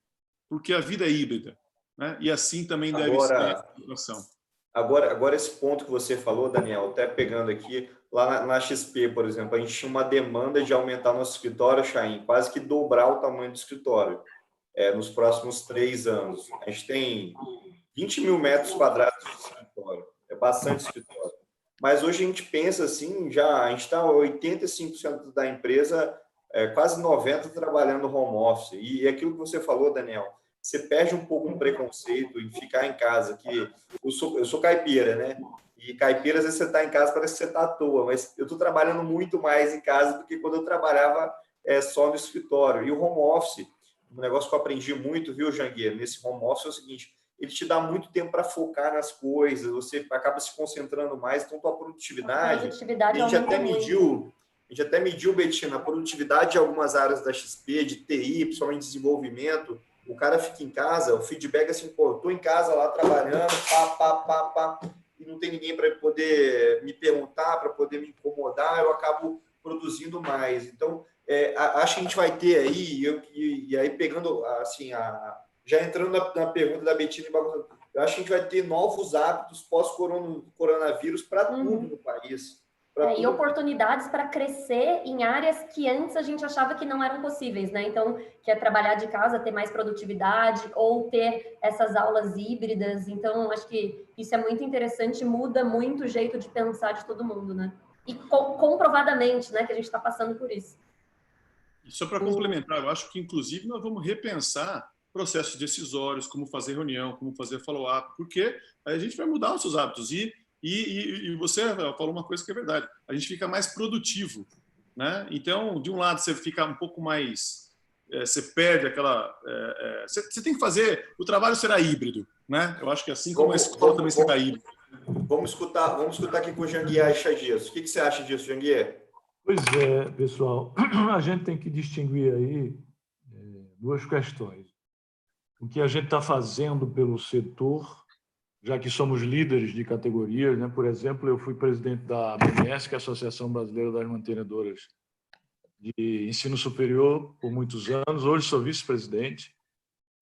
porque a vida é híbrida, né? E assim também deve ser a educação. Agora, esse ponto que você falou, Daniel, até pegando aqui, lá na XP, por exemplo, a gente tinha uma demanda de aumentar nosso escritório, Chaim, quase que dobrar o tamanho do escritório nos próximos 3 anos. A gente tem 20 mil metros quadrados de escritório, é bastante escritório. Mas hoje a gente pensa assim, a gente está 85% da empresa, quase 90% trabalhando home office. E aquilo que você falou, Daniel, você perde um pouco um preconceito em ficar em casa, que eu sou caipira, né? E caipira, às vezes você está em casa, parece que você está à toa, mas eu estou trabalhando muito mais em casa do que quando eu trabalhava só no escritório. E o home office, um negócio que eu aprendi muito, viu, Jangueira, nesse home office é o seguinte, ele te dá muito tempo para focar nas coisas, você acaba se concentrando mais, então tua produtividade a gente até mediu, Betina, a produtividade de algumas áreas da XP, de TI, principalmente desenvolvimento. O cara fica em casa, o feedback assim, pô, eu tô em casa lá trabalhando, e não tem ninguém para poder me perguntar, para poder me incomodar, eu acabo produzindo mais. Então, acho que a gente vai ter aí, e aí pegando, assim, já entrando na pergunta da Betina, eu acho que a gente vai ter novos hábitos pós-coronavírus para tudo no país. E oportunidades para crescer em áreas que antes a gente achava que não eram possíveis, né? Então, que é trabalhar de casa, ter mais produtividade, ou ter essas aulas híbridas. Então, acho que isso é muito interessante, muda muito o jeito de pensar de todo mundo, né? E comprovadamente, né, que a gente está passando por isso. E só para complementar, eu acho que, inclusive, nós vamos repensar processos decisórios, como fazer reunião, como fazer follow-up, porque a gente vai mudar os seus hábitos. E você falou uma coisa que é verdade, a gente fica mais produtivo, né? Então, de um lado, você fica um pouco mais... você perde aquela... você tem que fazer... O trabalho será híbrido, né? Eu acho que assim como a escola também será híbrida. Vamos escutar aqui com o Janguier Aixa disso. O que você acha disso, Janguier? Pois é, pessoal, a gente tem que distinguir aí 2 questões. O que a gente está fazendo pelo setor, já que somos líderes de categorias, né? Por exemplo, eu fui presidente da ABMS, que é a Associação Brasileira das Mantenedoras de Ensino Superior, por muitos anos. Hoje sou vice-presidente.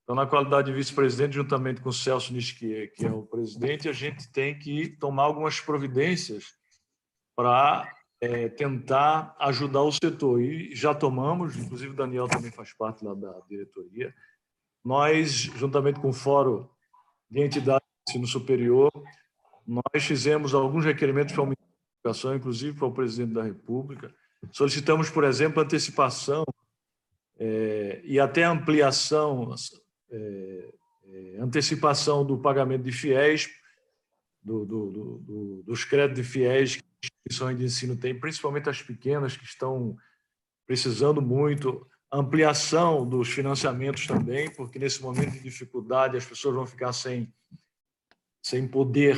Então, na qualidade de vice-presidente, juntamente com o Celso Nisquier, que é o presidente, a gente tem que tomar algumas providências para tentar ajudar o setor. E já tomamos, inclusive o Daniel também faz parte lá da diretoria. Nós, juntamente com o Fórum de Entidades de Ensino Superior, nós fizemos alguns requerimentos para a Ministério da Educação, inclusive para o Presidente da República. Solicitamos, por exemplo, antecipação e até ampliação, antecipação do pagamento de fiéis, dos créditos de fiéis que as instituições de ensino têm, principalmente as pequenas, que estão precisando muito, ampliação dos financiamentos também, porque nesse momento de dificuldade as pessoas vão ficar sem poder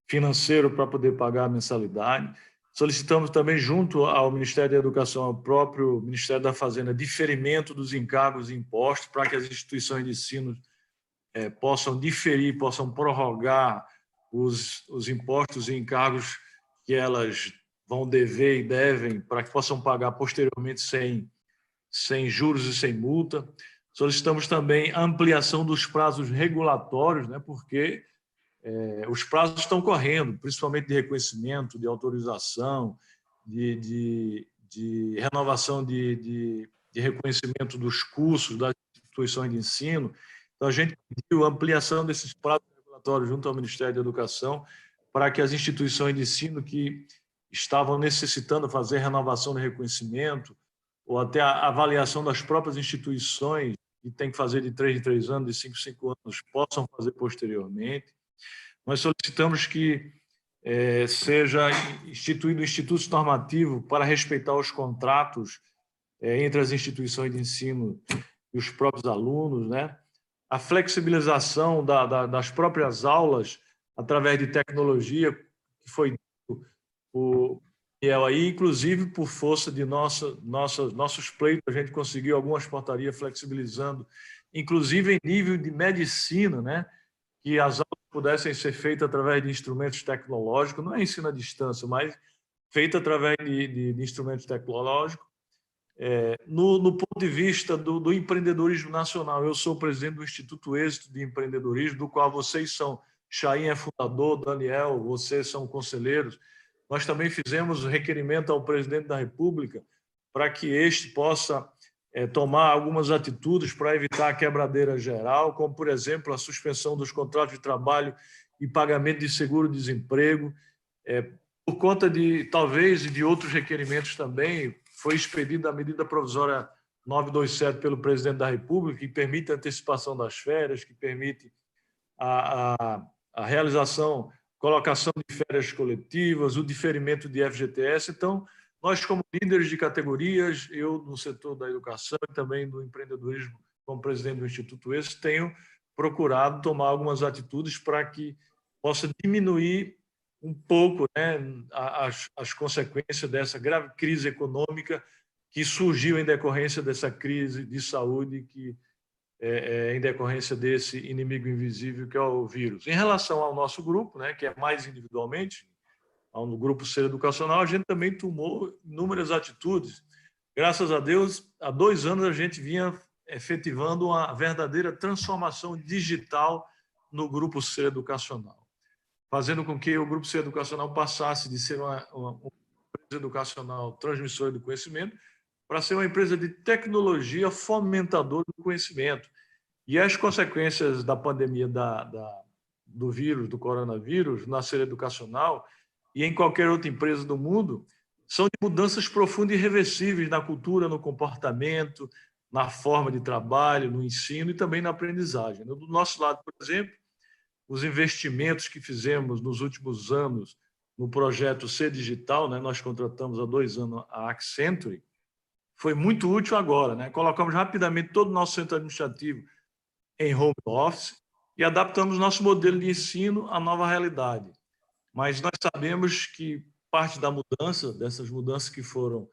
financeiro para poder pagar a mensalidade. Solicitamos também, junto ao Ministério da Educação, ao próprio Ministério da Fazenda, diferimento dos encargos e impostos para que as instituições de ensino possam diferir, possam prorrogar os impostos e encargos que elas vão dever e devem, para que possam pagar posteriormente sem juros e sem multa. Solicitamos também a ampliação dos prazos regulatórios, né, porque os prazos estão correndo, principalmente de reconhecimento, de autorização, de renovação de reconhecimento dos cursos das instituições de ensino. Então, a gente pediu ampliação desses prazos regulatórios junto ao Ministério da Educação para que as instituições de ensino que estavam necessitando fazer renovação de reconhecimento ou até a avaliação das próprias instituições, que tem que fazer de 3 em 3 anos, de 5 em 5 anos, possam fazer posteriormente. Nós solicitamos que seja instituído o Instituto Normativo para respeitar os contratos entre as instituições de ensino e os próprios alunos, né? A flexibilização das próprias aulas através de tecnologia, que foi dito por Miguel aí, inclusive por força de nossos pleitos, a gente conseguiu algumas portarias flexibilizando, inclusive em nível de medicina, né? Que as aulas pudessem ser feitas através de instrumentos tecnológicos, não é ensino à distância, mas feito através de instrumentos tecnológicos. No ponto de vista do empreendedorismo nacional, eu sou presidente do Instituto Êxito de Empreendedorismo, do qual vocês são, Chaim é fundador, Daniel, vocês são conselheiros. Nós também fizemos requerimento ao presidente da República para que este possa tomar algumas atitudes para evitar a quebradeira geral, como, por exemplo, a suspensão dos contratos de trabalho e pagamento de seguro-desemprego. Por conta talvez, de outros requerimentos também, foi expedida a medida provisória 927 pelo presidente da República, que permite a antecipação das férias, que permite a realização, colocação de férias coletivas, o diferimento de FGTS. Então, nós, como líderes de categorias, eu no setor da educação e também do empreendedorismo, como presidente do Instituto Êxito, tenho procurado tomar algumas atitudes para que possa diminuir um pouco, né, as consequências dessa grave crise econômica que surgiu em decorrência dessa crise de saúde, que em decorrência desse inimigo invisível que é o vírus. Em relação ao nosso grupo, né, que é mais individualmente, no Grupo Ser Educacional, a gente também tomou inúmeras atitudes. Graças a Deus, há 2 anos a gente vinha efetivando uma verdadeira transformação digital no Grupo Ser Educacional, fazendo com que o Grupo Ser Educacional passasse de ser uma empresa educacional transmissora do conhecimento para ser uma empresa de tecnologia fomentadora do conhecimento. E as consequências da pandemia do vírus, do coronavírus, na Ser Educacional e em qualquer outra empresa do mundo, são de mudanças profundas e irreversíveis na cultura, no comportamento, na forma de trabalho, no ensino e também na aprendizagem. Do nosso lado, por exemplo, os investimentos que fizemos nos últimos anos no projeto Ser Digital, né, nós contratamos há 2 anos a Accenture, foi muito útil agora, né? Colocamos rapidamente todo o nosso centro administrativo em home office e adaptamos nosso modelo de ensino à nova realidade. Mas nós sabemos que parte da mudança, dessas mudanças que foram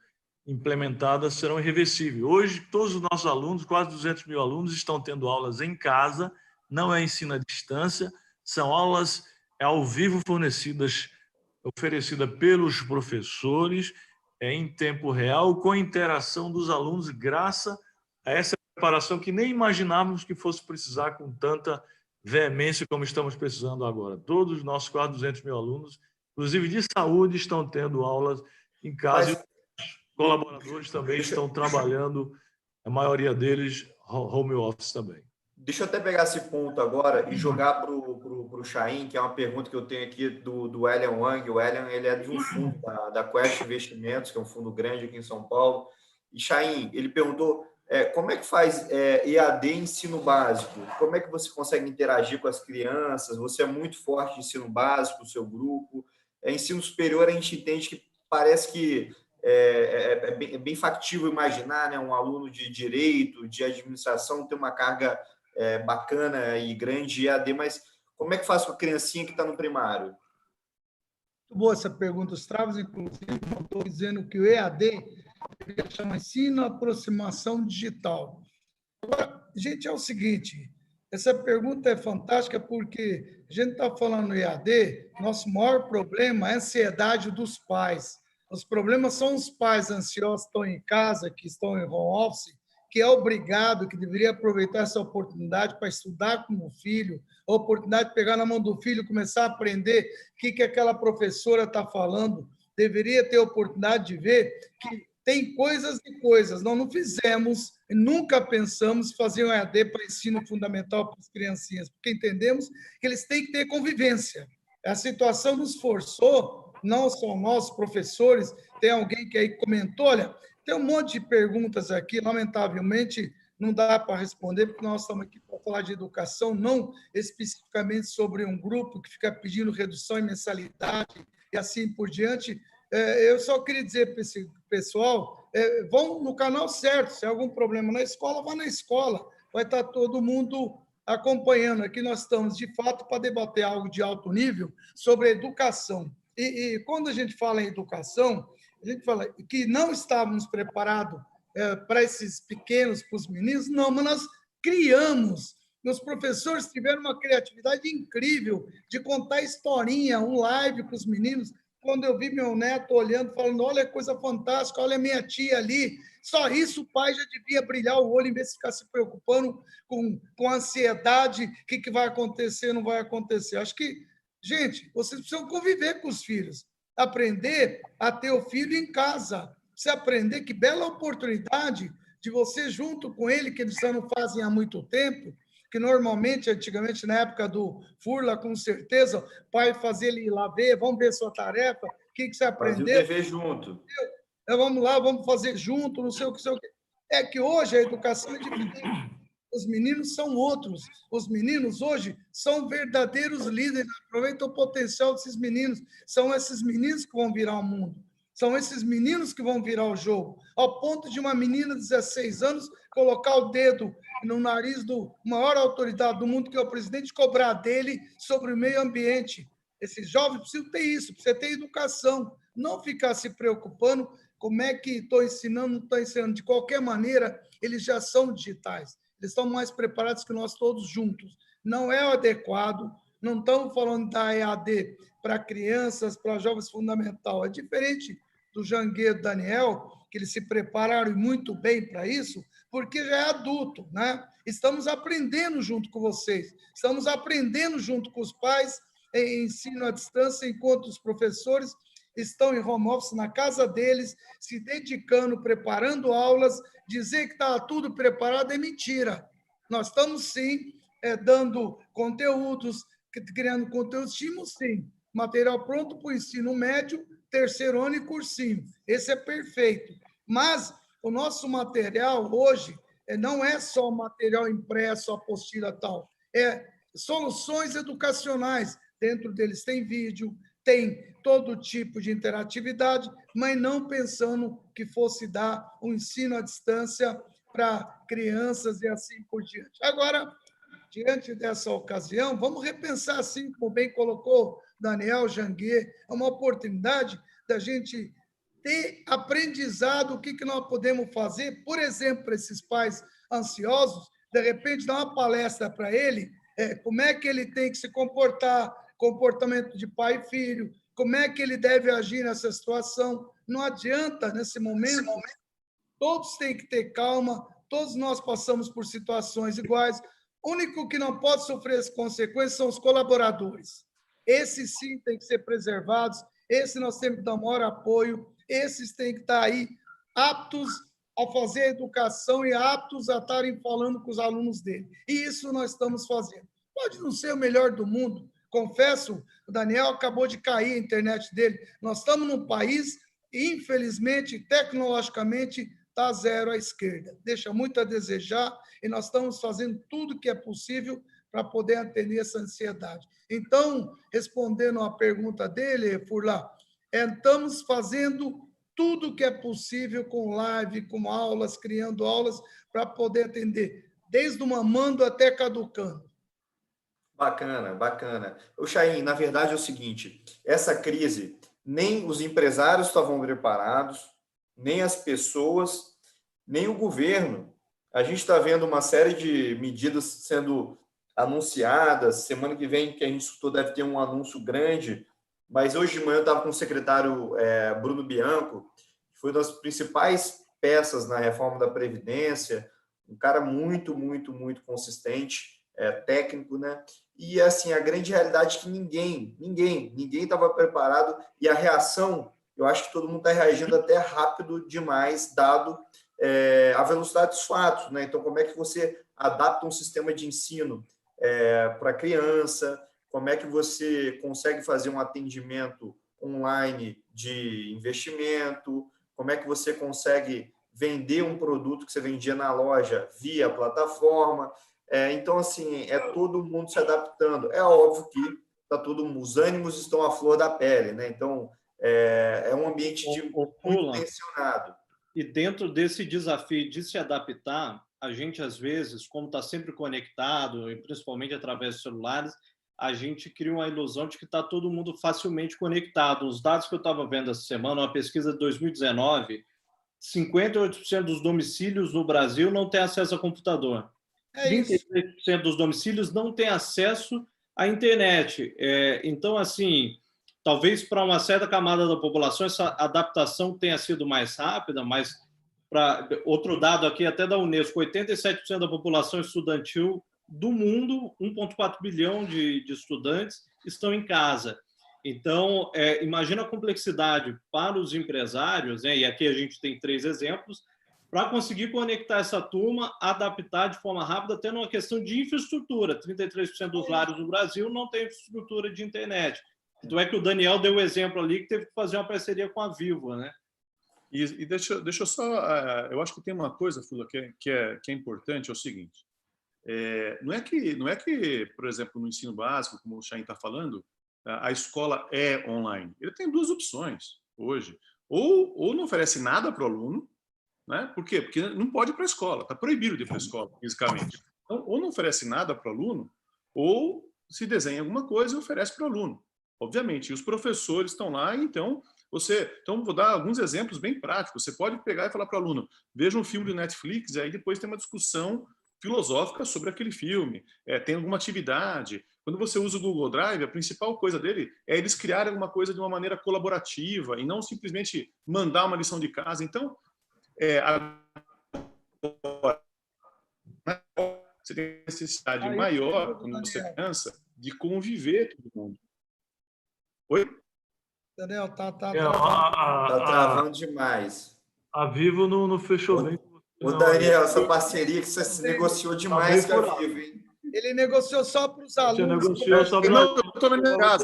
implementadas, serão irreversíveis. Hoje, todos os nossos alunos, quase 200 mil alunos, estão tendo aulas em casa, não é ensino à distância, são aulas ao vivo oferecidas pelos professores, em tempo real, com interação dos alunos, graças a essa preparação que nem imaginávamos que fosse precisar com tanta veemência como estamos precisando agora. Todos os nossos quase 200 mil alunos, inclusive de saúde, estão tendo aulas em casa. Mas, e os colaboradores também estão trabalhando, a maioria deles, home office também. Deixa eu até pegar esse ponto agora e jogar para o Chaim, que é uma pergunta que eu tenho aqui do Elian Wang. O Elian, ele é de um fundo da Quest Investimentos, que é um fundo grande aqui em São Paulo. E, Chaim, ele perguntou como é que faz EAD ensino básico? Como é que você consegue interagir com as crianças? Você é muito forte em ensino básico, o seu grupo. Ensino superior, a gente entende que parece que é bem factível imaginar, né, um aluno de direito, de administração, ter uma carga bacana e grande de EAD, mas como é que faz com a criancinha que está no primário? Muito boa essa pergunta. Os Travas, inclusive, estou dizendo que o EAD chama ensino aproximação digital. Agora, gente, é o seguinte, essa pergunta é fantástica porque a gente está falando no EAD, nosso maior problema é a ansiedade dos pais. Os problemas são os pais ansiosos que estão em casa, que estão em home office, que é obrigado, que deveria aproveitar essa oportunidade para estudar com o filho, a oportunidade de pegar na mão do filho, começar a aprender o que aquela professora está falando, deveria ter a oportunidade de ver que tem coisas e coisas. Nós não fizemos, nunca pensamos em fazer um EAD para ensino fundamental para as criancinhas, porque entendemos que eles têm que ter convivência. A situação nos forçou, não só nós, professores, tem alguém que aí comentou, olha, tem um monte de perguntas aqui, lamentavelmente não dá para responder, porque nós estamos aqui para falar de educação, não especificamente sobre um grupo que fica pedindo redução em mensalidade e assim por diante. Eu só queria dizer para esse pessoal, vão no canal certo, se há algum problema na escola, vá na escola, vai estar todo mundo acompanhando. Aqui nós estamos, de fato, para debater algo de alto nível sobre a educação. E quando a gente fala em educação, a gente fala que não estávamos preparados para esses pequenos, para os meninos, não, mas nós criamos. Os professores tiveram uma criatividade incrível de contar historinha, um live para os meninos. Quando eu vi meu neto olhando, falando, olha que coisa fantástica, olha a minha tia ali, só isso o pai já devia brilhar o olho, em vez de ficar se preocupando com a ansiedade, o que vai acontecer, não vai acontecer. Acho que, gente, vocês precisam conviver com os filhos, aprender a ter o filho em casa, você aprender que bela oportunidade de você, junto com ele, que eles já não fazem há muito tempo, que normalmente, antigamente, na época do Furla, com certeza, o pai fazia ele ir lá ver, vamos ver sua tarefa, o que você aprendeu. Fazer o dever junto. Vamos lá, vamos fazer junto, não sei o que. É que hoje a educação é diferente. Os meninos são outros. Os meninos hoje são verdadeiros líderes. Aproveita o potencial desses meninos. São esses meninos que vão virar o mundo. São esses meninos que vão virar o jogo. Ao ponto de uma menina de 16 anos colocar o dedo no nariz do maior autoridade do mundo, que é o presidente, cobrar dele sobre o meio ambiente. Esses jovens precisam ter isso, precisam ter educação. Não ficar se preocupando como é que estou ensinando, não estou ensinando. De qualquer maneira, eles já são digitais. Eles estão mais preparados que nós todos juntos. Não é o adequado, não estamos falando da EAD para crianças, para jovens fundamental. É diferente do Jangueiro Daniel, que eles se prepararam muito bem para isso, porque já é adulto, né? Estamos aprendendo junto com vocês, estamos aprendendo junto com os pais em ensino à distância, enquanto os professores estão em home office na casa deles, se dedicando, preparando aulas. Dizer que está tudo preparado é mentira. Nós estamos, sim, dando conteúdos, criando conteúdos, tínhamos, sim, material pronto para o ensino médio, terceiro ano e cursinho. Esse é perfeito. Mas o nosso material hoje não é só material impresso, apostila tal, é soluções educacionais. Dentro deles tem vídeo, tem todo tipo de interatividade, mas não pensando que fosse dar um ensino à distância para crianças e assim por diante. Agora, diante dessa ocasião, vamos repensar, assim como bem colocou Daniel Janguier, é uma oportunidade da gente ter aprendizado o que nós podemos fazer, por exemplo, para esses pais ansiosos, de repente dar uma palestra para ele, como é que ele tem que se comportar, comportamento de pai e filho, como é que ele deve agir nessa situação. Não adianta, nesse momento, todos têm que ter calma, todos nós passamos por situações iguais. O único que não pode sofrer as consequências são os colaboradores. Esses, sim, têm que ser preservados, esses nós temos que dar maior apoio, esses têm que estar aí aptos a fazer a educação e aptos a estarem falando com os alunos dele. E isso nós estamos fazendo. Pode não ser o melhor do mundo, confesso, o Daniel acabou de cair a internet dele. Nós estamos num país, infelizmente, tecnologicamente, está zero à esquerda. Deixa muito a desejar e nós estamos fazendo tudo que é possível para poder atender essa ansiedade. Então, respondendo à pergunta dele, Furla, estamos fazendo tudo que é possível com live, com aulas, criando aulas, para poder atender, desde o mamando até caducando. Bacana, bacana. O Chaim, na verdade é o seguinte, essa crise, nem os empresários estavam preparados, nem as pessoas, nem o governo. A gente está vendo uma série de medidas sendo anunciadas. Semana que vem, que a gente escutou, deve ter um anúncio grande. Mas hoje de manhã eu estava com o secretário Bruno Bianco, que foi uma das principais peças na reforma da Previdência, um cara muito, muito, muito consistente, técnico, né? E, assim, a grande realidade é que ninguém estava preparado, e a reação, eu acho que todo mundo está reagindo até rápido demais, dado a velocidade dos fatos, né? Então, como é que você adapta um sistema de ensino para a criança? Como é que você consegue fazer um atendimento online de investimento? Como é que você consegue vender um produto que você vendia na loja via plataforma? Então, assim, todo mundo se adaptando. É óbvio que os ânimos estão à flor da pele, né? Então, é um ambiente muito tensionado. E dentro desse desafio de se adaptar, a gente, às vezes, como está sempre conectado, e principalmente através dos celulares, a gente cria uma ilusão de que está todo mundo facilmente conectado. Os dados que eu estava vendo essa semana, uma pesquisa de 2019, 58% dos domicílios no Brasil não têm acesso a computador. 33% dos domicílios não têm acesso à internet. Então, assim, talvez para uma certa camada da população essa adaptação tenha sido mais rápida, mas para outro dado aqui, até da Unesco, 87% da população estudantil do mundo, 1,4 bilhão de estudantes, estão em casa. Então, imagina a complexidade para os empresários, né? E aqui a gente tem 3 exemplos, para conseguir conectar essa turma, adaptar de forma rápida, até numa questão de infraestrutura. 33% dos lares no Brasil não tem infraestrutura de internet. Então é que o Daniel deu o exemplo ali que teve que fazer uma parceria com a Vivo, né? E deixa eu só... eu acho que tem uma coisa, Fula, que é importante, é o seguinte. Não é que, por exemplo, no ensino básico, como o Chaim está falando, a escola é online. Ele tem 2 opções hoje. Ou não oferece nada para o aluno, né? Por quê? Porque não pode ir para a escola, está proibido de ir para a escola, fisicamente. Então, ou não oferece nada para o aluno, ou se desenha alguma coisa e oferece para o aluno. Obviamente, e os professores estão lá, então vou dar alguns exemplos bem práticos. Você pode pegar e falar para o aluno, veja um filme do Netflix, e aí depois tem uma discussão filosófica sobre aquele filme, tem alguma atividade. Quando você usa o Google Drive, a principal coisa dele é eles criarem alguma coisa de uma maneira colaborativa e não simplesmente mandar uma lição de casa. Então, agora, você tem necessidade maior, quando você é criança, de conviver com todo mundo. Oi? Daniel, tá travando demais. A Vivo não fechou bem. Ô, Daniel, essa parceria que você se negociou demais com a Vivo, hein? Ele negociou só para os alunos. Você negociou só para... Não, eu estou na minha casa.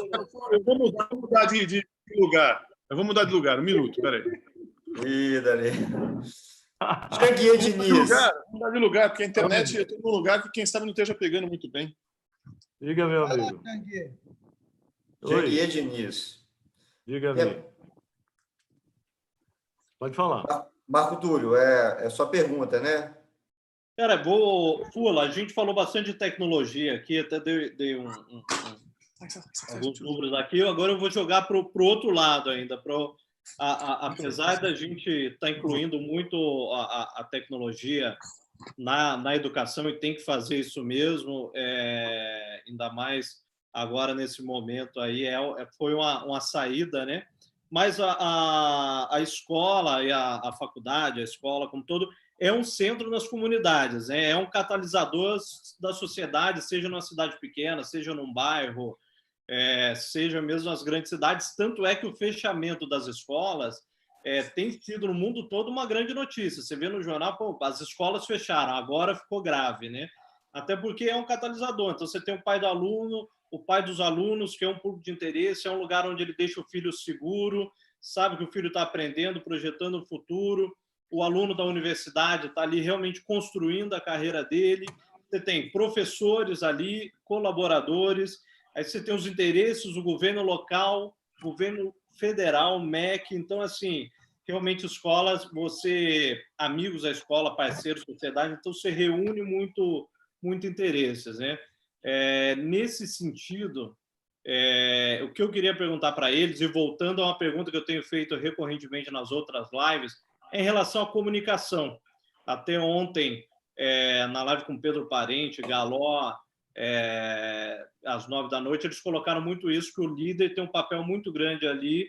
Eu vou mudar de lugar. Eu vou mudar de lugar. Um minuto, peraí. Ih, Daniel. Janguier Diniz. Vou mudar de lugar, porque a internet é todo lugar que quem sabe não esteja pegando muito bem. Diga, meu amigo. Janguier Diniz. Diga, amigo. Pode falar. Marco Túlio, é sua pergunta, né? Cara, Fula, a gente falou bastante de tecnologia aqui, até dei alguns números aqui. Agora eu vou jogar para o outro lado ainda. Apesar da gente estar incluindo muito a tecnologia na educação, e tem que fazer isso mesmo, ainda mais agora nesse momento aí, foi uma saída, né? Mas a escola e a faculdade, a escola como todo, é um centro nas comunidades, né? É um catalisador da sociedade, seja numa cidade pequena, seja num bairro, seja mesmo nas grandes cidades. Tanto é que o fechamento das escolas tem sido no mundo todo uma grande notícia. Você vê no jornal, pô, as escolas fecharam, agora ficou grave, né? Até porque é um catalisador. Então, você tem o pai do aluno, o pai dos alunos, que é um público de interesse, é um lugar onde ele deixa o filho seguro, sabe que o filho está aprendendo, projetando o futuro. O aluno da universidade está ali realmente construindo a carreira dele. Você tem professores ali, colaboradores, aí você tem os interesses do governo local, governo federal, MEC. Então, assim, realmente escolas, amigos da escola, parceiros, sociedade, então você reúne muito interesses, né? Nesse sentido, o que eu queria perguntar para eles, e voltando a uma pergunta que eu tenho feito recorrentemente nas outras lives, é em relação à comunicação. Até ontem, na live com Pedro Parente, Galó, às 9 da noite, eles colocaram muito isso, que o líder tem um papel muito grande ali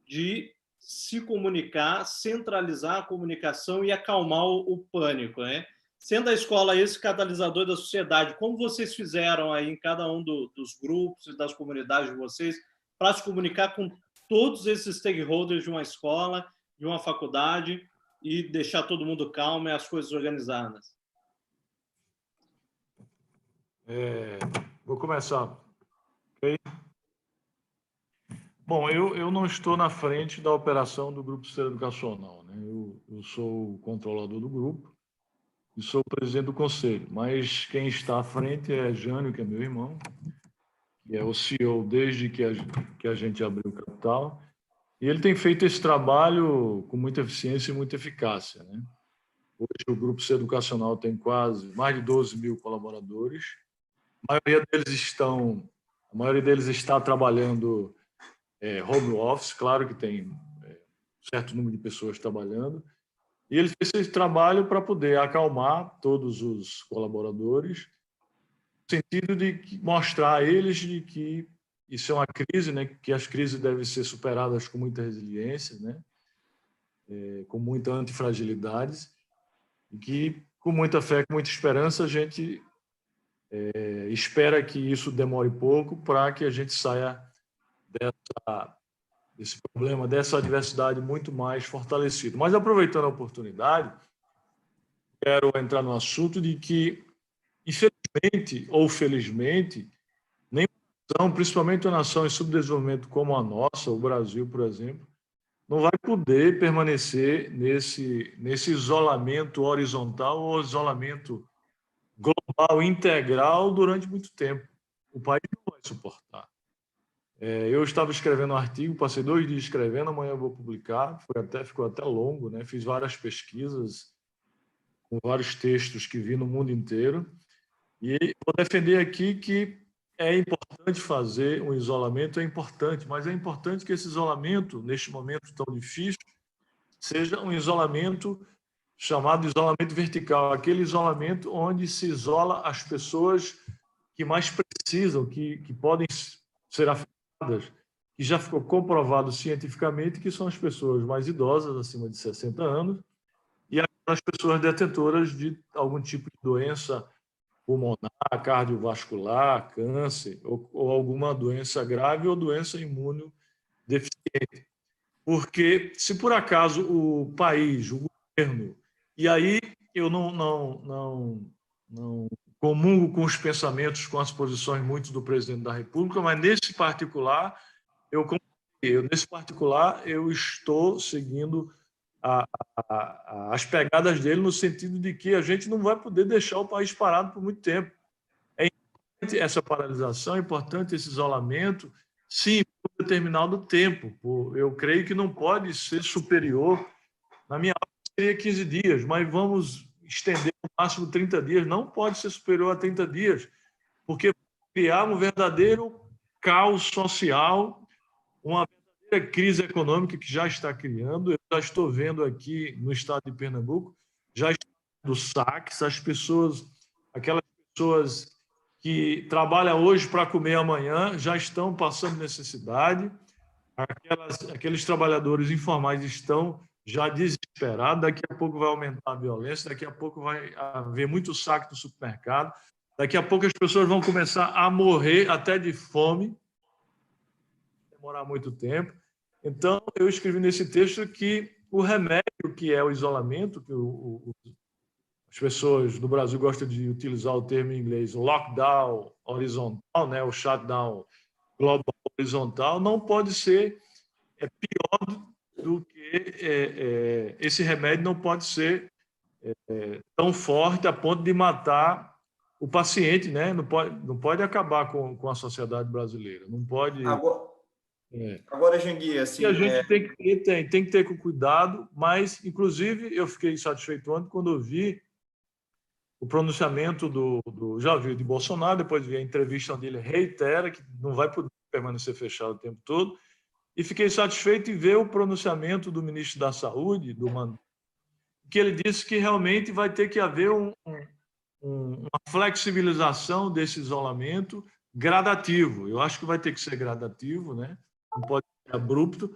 de se comunicar, centralizar a comunicação e acalmar o pânico, né? Sendo a escola esse catalisador da sociedade, como vocês fizeram aí em cada um dos grupos e das comunidades de vocês para se comunicar com todos esses stakeholders de uma escola, de uma faculdade e deixar todo mundo calmo e as coisas organizadas? Vou começar. Okay? Bom, eu não estou na frente da operação do Grupo Ser Educacional, né? Eu sou o controlador do grupo e sou o presidente do conselho, mas quem está à frente é Jânio, que é meu irmão, que é o CEO desde que a gente abriu o capital, e ele tem feito esse trabalho com muita eficiência e muita eficácia, né? Hoje o Grupo Ser Educacional tem mais de 12 mil colaboradores, a maioria deles está trabalhando home office, claro que tem certo número de pessoas trabalhando, e ele fez esse trabalho para poder acalmar todos os colaboradores, no sentido de mostrar a eles de que isso é uma crise, né, que as crises devem ser superadas com muita resiliência, né, com muita antifragilidade, e que, com muita fé, com muita esperança, a gente espera que isso demore pouco para que a gente saia desse problema, dessa adversidade muito mais fortalecido. Mas, aproveitando a oportunidade, quero entrar no assunto de que, infelizmente ou felizmente, nenhuma nação, principalmente uma nação em subdesenvolvimento como a nossa, o Brasil, por exemplo, não vai poder permanecer nesse isolamento horizontal ou isolamento global, integral, durante muito tempo. O país não vai suportar. Eu estava escrevendo um artigo, passei 2 dias escrevendo, amanhã eu vou publicar, ficou até longo, né? Fiz várias pesquisas, com vários textos que vi no mundo inteiro, e vou defender aqui que é importante fazer um isolamento, mas é importante que esse isolamento, neste momento tão difícil, seja um isolamento chamado isolamento vertical, aquele isolamento onde se isola as pessoas que mais precisam, que podem ser afetadas, que já ficou comprovado cientificamente que são as pessoas mais idosas, acima de 60 anos, e as pessoas detentoras de algum tipo de doença pulmonar, cardiovascular, câncer, ou alguma doença grave ou doença imunodeficiente. Porque, se por acaso o país, o governo, e aí eu não comungo com os pensamentos, com as posições muito do presidente da República, mas nesse particular eu estou seguindo as pegadas dele, no sentido de que a gente não vai poder deixar o país parado por muito tempo. É importante essa paralisação, é importante esse isolamento, sim, por um determinado tempo. Eu creio que não pode ser superior, na minha aula seria 15 dias, mas vamos estender no máximo 30 dias, não pode ser superior a 30 dias, porque criar um verdadeiro caos social, uma verdadeira crise econômica que já está criando. Eu já estou vendo aqui no estado de Pernambuco, já está do saques, aquelas pessoas que trabalham hoje para comer amanhã já estão passando necessidade, aqueles trabalhadores informais estão já desesperado, daqui a pouco vai aumentar a violência, daqui a pouco vai haver muito saque no supermercado, daqui a pouco as pessoas vão começar a morrer até de fome, demorar muito tempo. Então, eu escrevi nesse texto que o remédio, que é o isolamento, que as pessoas do Brasil gostam de utilizar o termo em inglês, lockdown horizontal, né, o shutdown global horizontal, não pode ser pior do que esse remédio não pode ser tão forte a ponto de matar o paciente, né? Não pode acabar com a sociedade brasileira, não pode. Agora, Jangui, assim, e a gente tem que ter com cuidado, mas, inclusive, eu fiquei satisfeito ontem quando eu vi o pronunciamento já viu de Bolsonaro, depois vi a entrevista onde ele reitera que não vai poder permanecer fechado o tempo todo, e fiquei satisfeito em ver o pronunciamento do ministro da Saúde, que ele disse que realmente vai ter que haver uma flexibilização desse isolamento gradativo. Eu acho que vai ter que ser gradativo, né? Não pode ser abrupto,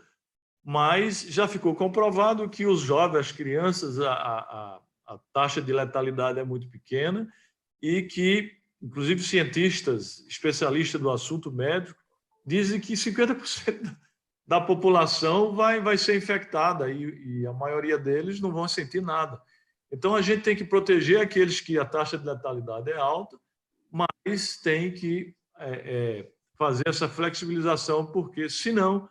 mas já ficou comprovado que os jovens, as crianças, a taxa de letalidade é muito pequena e que, inclusive, cientistas, especialistas do assunto médico, dizem que 50% da população vai ser infectada e a maioria deles não vão sentir nada. Então, a gente tem que proteger aqueles que a taxa de letalidade é alta, mas tem que fazer essa flexibilização, porque, senão,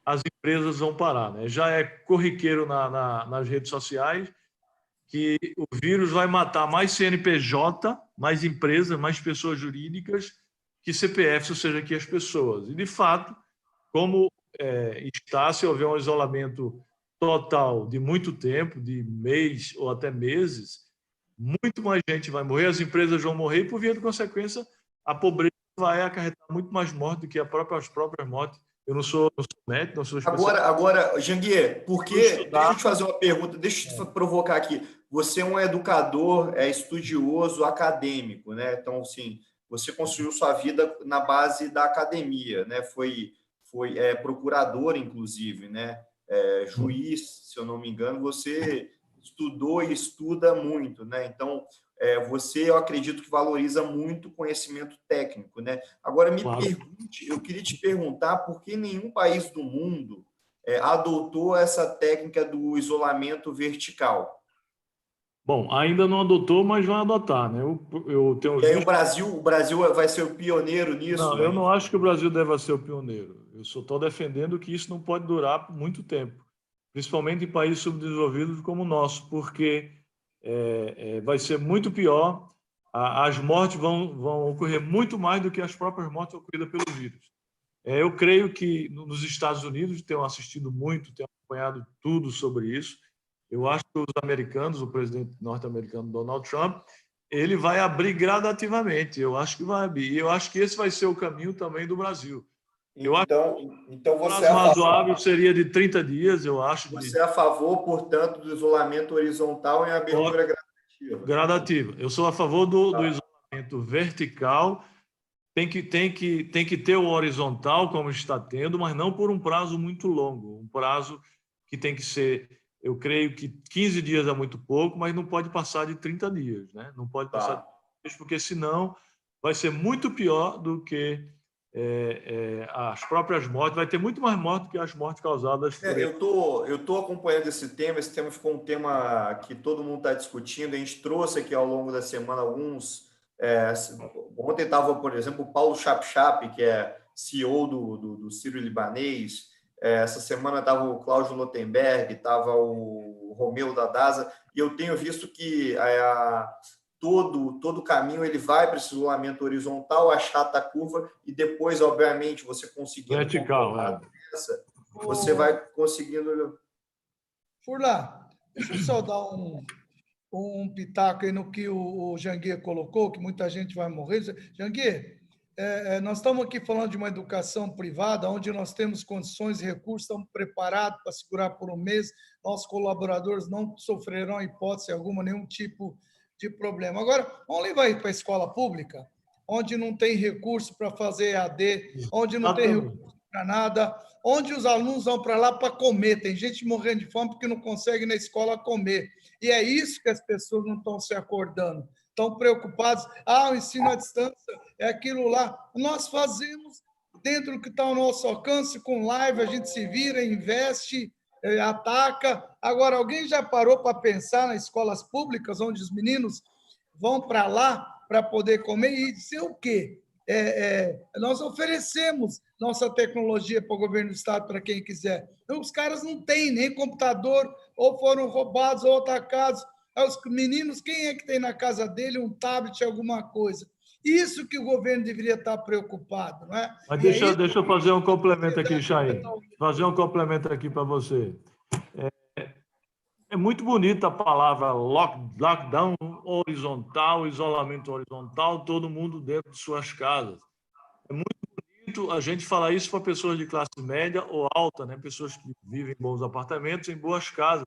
as empresas vão parar, né? Já é corriqueiro nas redes sociais que o vírus vai matar mais CNPJ, mais empresas, mais pessoas jurídicas que CPFs, ou seja, que as pessoas. E, de fato, como se houver um isolamento total de muito tempo, de mês ou até meses, muito mais gente vai morrer, as empresas vão morrer e, por via de consequência, a pobreza vai acarretar muito mais morte do que as próprias mortes. Eu não sou médico, não sou especialista. Agora, Janguier, deixa eu te fazer uma pergunta, deixa eu te provocar aqui. Você é um educador, estudioso, acadêmico, né? Então, assim, você construiu sua vida na base da academia, né? Foi procurador, inclusive, né? Juiz, se eu não me engano. Você estudou e estuda muito, né? Então, eu acredito que valoriza muito o conhecimento técnico, né? Agora, eu queria te perguntar por que nenhum país do mundo adotou essa técnica do isolamento vertical. Bom, ainda não adotou, mas vai adotar, né? Eu tenho E aí o Brasil vai ser o pioneiro nisso? Não, eu não acho que o Brasil deva ser o pioneiro. Eu só estou defendendo que isso não pode durar por muito tempo, principalmente em países subdesenvolvidos como o nosso, porque vai ser muito pior. As mortes vão ocorrer muito mais do que as próprias mortes ocorridas pelo vírus. Eu creio que nos Estados Unidos, tenho assistido muito, tenho acompanhado tudo sobre isso. Eu acho que os americanos, o presidente norte-americano Donald Trump, ele vai abrir gradativamente. Eu acho que vai abrir. E eu acho que esse vai ser o caminho também do Brasil. Então você o prazo razoável seria de 30 dias, eu acho. Você é a favor, portanto, do isolamento horizontal em abertura gradativa? Gradativa. Eu sou a favor do isolamento vertical. Tem que ter o horizontal, como está tendo, mas não por um prazo muito longo. Um prazo que tem que ser, eu creio que 15 dias é muito pouco, mas não pode passar de 30 dias, né? Não pode passar de 30 dias, porque senão vai ser muito pior do que as próprias mortes. Vai ter muito mais morte do que as mortes causadas por eu tô acompanhando esse tema ficou um tema que todo mundo está discutindo. A gente trouxe aqui ao longo da semana alguns. Ontem estava, por exemplo, o Paulo Chapchap, que é CEO do Sírio-Libanês. Essa semana estava o Cláudio Lotenberg, estava o Romeu da DASA, e eu tenho visto que todo o caminho ele vai para esse isolamento horizontal, achata a curva, e depois, obviamente, você conseguindo vertical, você vai conseguindo. Furlan, deixa eu só dar um pitaco aí no que o Janguier colocou, que muita gente vai morrer. Janguier, nós estamos aqui falando de uma educação privada, onde nós temos condições e recursos, estamos preparados para segurar por um mês, nossos colaboradores não sofrerão, em hipótese alguma, nenhum tipo de problema. Agora, vamos levar para a escola pública, onde não tem recurso para fazer EAD, onde não tem recurso para nada, onde os alunos vão para lá para comer. Tem gente morrendo de fome porque não consegue na escola comer. E é isso que as pessoas não estão se acordando. Estão preocupados. O ensino à distância é aquilo lá. Nós fazemos dentro do que está ao nosso alcance, com live, a gente se vira, investe, ataca. Agora, alguém já parou para pensar nas escolas públicas, onde os meninos vão para lá para poder comer e dizer o quê? Nós oferecemos nossa tecnologia para o governo do estado, para quem quiser. Então, os caras não têm nem computador, ou foram roubados, ou atacados. Os meninos, quem é que tem na casa dele um tablet, alguma coisa? Isso que o governo deveria estar preocupado, não é? Mas deixa eu fazer um complemento aqui, Chaim. Fazer um complemento aqui para você. É muito bonita a palavra lockdown horizontal, isolamento horizontal, todo mundo dentro de suas casas. É muito bonito a gente falar isso para pessoas de classe média ou alta, né? Pessoas que vivem em bons apartamentos, em boas casas.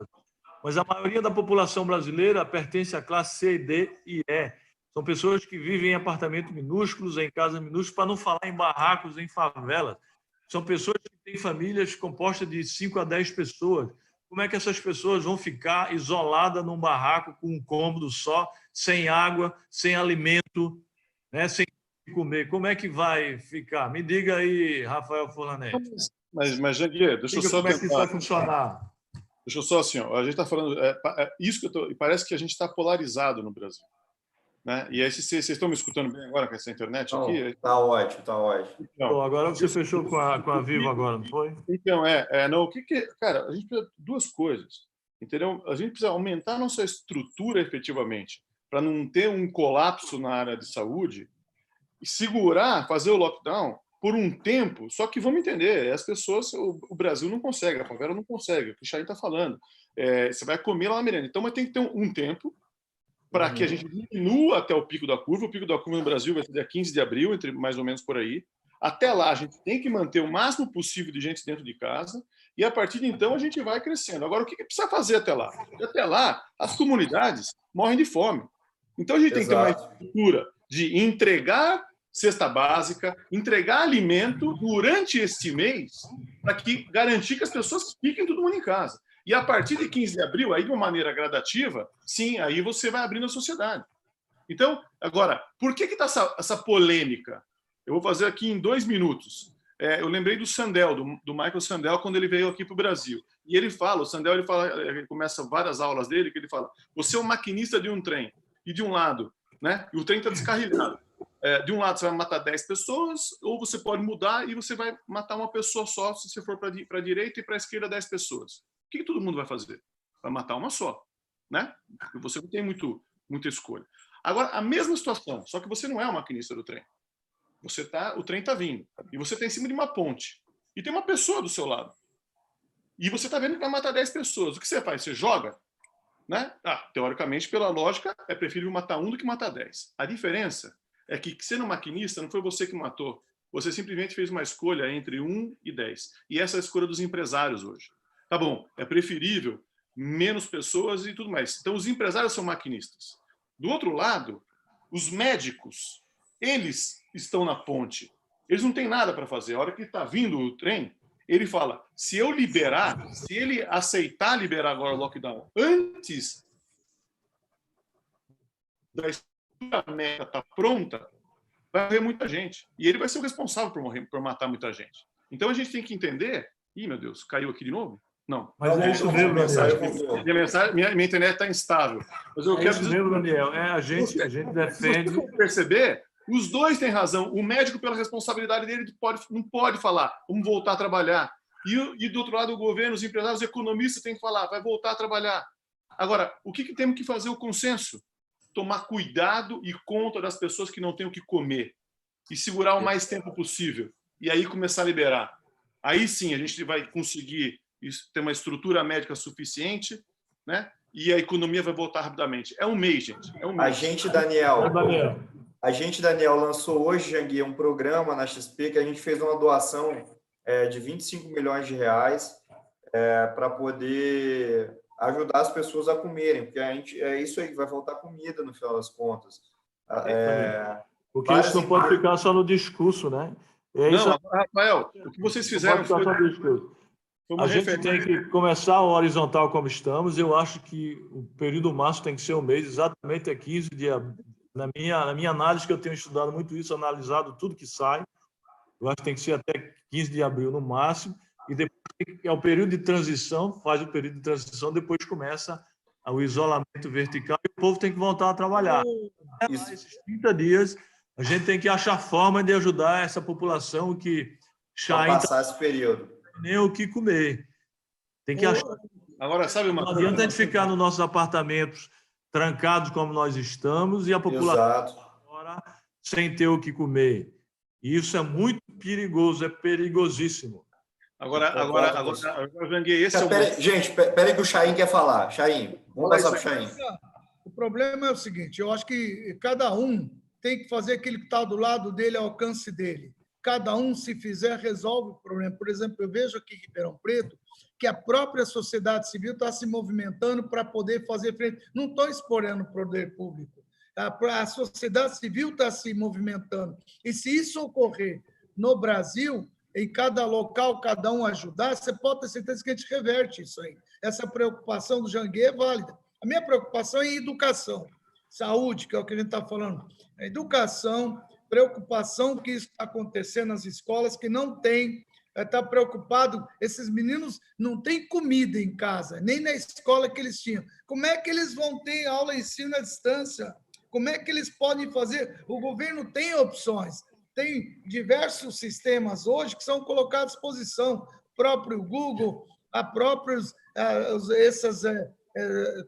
Mas a maioria da população brasileira pertence à classe C, D e E. São pessoas que vivem em apartamentos minúsculos, em casas minúsculas, para não falar em barracos, em favelas. São pessoas que têm famílias compostas de 5 a 10 pessoas. Como é que essas pessoas vão ficar isoladas num barraco com um cômodo só, sem água, sem alimento, né? Sem comer? Como é que vai ficar? Me diga aí, Rafael Furlanete. Mas Janguier, deixa eu só como é que isso vai funcionar? Deixa eu só assim, ó, a gente está falando, isso que parece que a gente está polarizado no Brasil, né? E aí vocês estão me escutando bem agora com essa internet aqui? Tá ótimo, tá ótimo. Então, agora você fechou com a Vivo agora, não foi? Então, não, o que cara, a gente precisa de duas coisas, entendeu? A gente precisa aumentar a nossa estrutura efetivamente, para não ter um colapso na área de saúde, e segurar, fazer o lockdown por um tempo, só que vamos entender, as pessoas, o Brasil não consegue, a favela não consegue, o que o Chain está falando. Você vai comer lá na merenda. Então, mas tem que ter um tempo para que a gente diminua até o pico da curva. O pico da curva no Brasil vai ser dia 15 de abril, entre mais ou menos por aí. Até lá, a gente tem que manter o máximo possível de gente dentro de casa e, a partir de então, a gente vai crescendo. Agora, o que precisa fazer até lá? Até lá, as comunidades morrem de fome. Então, a gente tem que ter uma estrutura de entregar cesta básica, entregar alimento durante este mês para garantir que as pessoas fiquem todo mundo em casa. E a partir de 15 de abril, aí de uma maneira gradativa, sim, aí você vai abrindo a sociedade. Então, agora, por que está essa polêmica? Eu vou fazer aqui em 2 minutos. Eu lembrei do Sandel, do Michael Sandel, quando ele veio aqui para o Brasil. E ele fala, o Sandel, ele começa várias aulas dele, que ele fala, você é um maquinista de um trem, e de um lado, né? E o trem está descarrilhado. De um lado você vai matar 10 pessoas, ou você pode mudar e você vai matar uma pessoa só, se você for para a direita, e para a esquerda 10 pessoas. O que todo mundo vai fazer? Vai matar uma só, né? Porque você não tem muita escolha. Agora, a mesma situação, só que você não é um maquinista do trem. O trem está vindo, e você está em cima de uma ponte, e tem uma pessoa do seu lado. E você está vendo que vai matar 10 pessoas. O que você faz? Você joga? Né? Teoricamente, pela lógica, é preferível matar 1 do que matar 10. A diferença é que, sendo maquinista, não foi você que matou. Você simplesmente fez uma escolha entre 1 e 10. E essa é a escolha dos empresários hoje. Tá bom, é preferível menos pessoas e tudo mais. Então, os empresários são maquinistas. Do outro lado, os médicos, eles estão na ponte. Eles não têm nada para fazer. A hora que está vindo o trem, ele fala, se eu liberar, se ele aceitar liberar agora o lockdown antes da médica está pronta, vai morrer muita gente. E ele vai ser o responsável por matar muita gente. Então a gente tem que entender... Ih, meu Deus, caiu aqui de novo? Não. Mas é isso mesmo, Daniel. Minha internet está instável. Mas eu quero isso mesmo, Daniel. A gente defende... Se você perceber, os dois têm razão. O médico, pela responsabilidade dele, não pode falar, vamos voltar a trabalhar. E do outro lado, o governo, os empresários, os economistas têm que falar, vai voltar a trabalhar. Agora, o que temos que fazer? O consenso. Tomar cuidado e conta das pessoas que não têm o que comer e segurar o mais tempo possível e aí começar a liberar. Aí sim a gente vai conseguir ter uma estrutura médica suficiente, né? E a economia vai voltar rapidamente. É um mês, gente. É um mês. A gente, Daniel, lançou hoje, Janguier, um programa na XP que a gente fez uma doação de 25 milhões de reais para poder ajudar as pessoas a comerem, porque é isso aí, vai faltar comida no final das contas. Porque isso não pode ficar só no discurso, né? Não, Rafael, o que vocês fizeram foi a gente tem que começar o horizontal como estamos. Eu acho que o período máximo tem que ser um mês, exatamente 15 dias. Na minha análise, que eu tenho estudado muito isso, analisado tudo que sai, eu acho que tem que ser até 15 de abril no máximo, e depois é o período de transição, faz o período de transição, depois começa o isolamento vertical e o povo tem que voltar a trabalhar. Esses 30 dias, a gente tem que achar forma de ajudar essa população que já passar esse período. Nem o que comer. Tem que achar. Agora, sabe uma coisa? Não adianta a gente ficar nos nossos apartamentos trancados como nós estamos e a população agora sem ter o que comer. E isso é muito perigoso, é perigosíssimo. Agora, Janguê, esse é o... Gente, peraí que o Chaim quer falar. Chaim, vamos passar para o Chaim. O problema é o seguinte, eu acho que cada um tem que fazer aquilo que está do lado dele, ao alcance dele. Cada um, se fizer, resolve o problema. Por exemplo, eu vejo aqui em Ribeirão Preto que a própria sociedade civil está se movimentando para poder fazer frente. Não estou explorando o poder público. A sociedade civil está se movimentando. E se isso ocorrer no Brasil, em cada local, cada um ajudar, você pode ter certeza que a gente reverte isso aí. Essa preocupação do Janguê é válida. A minha preocupação é em educação. Saúde, que é o que a gente está falando. A educação, preocupação que isso está acontecendo nas escolas, que não tem, está preocupado, esses meninos não têm comida em casa, nem na escola que eles tinham. Como é que eles vão ter aula e ensino à distância? Como é que eles podem fazer? O governo tem opções. Tem diversos sistemas hoje que são colocados à disposição. O próprio Google, essas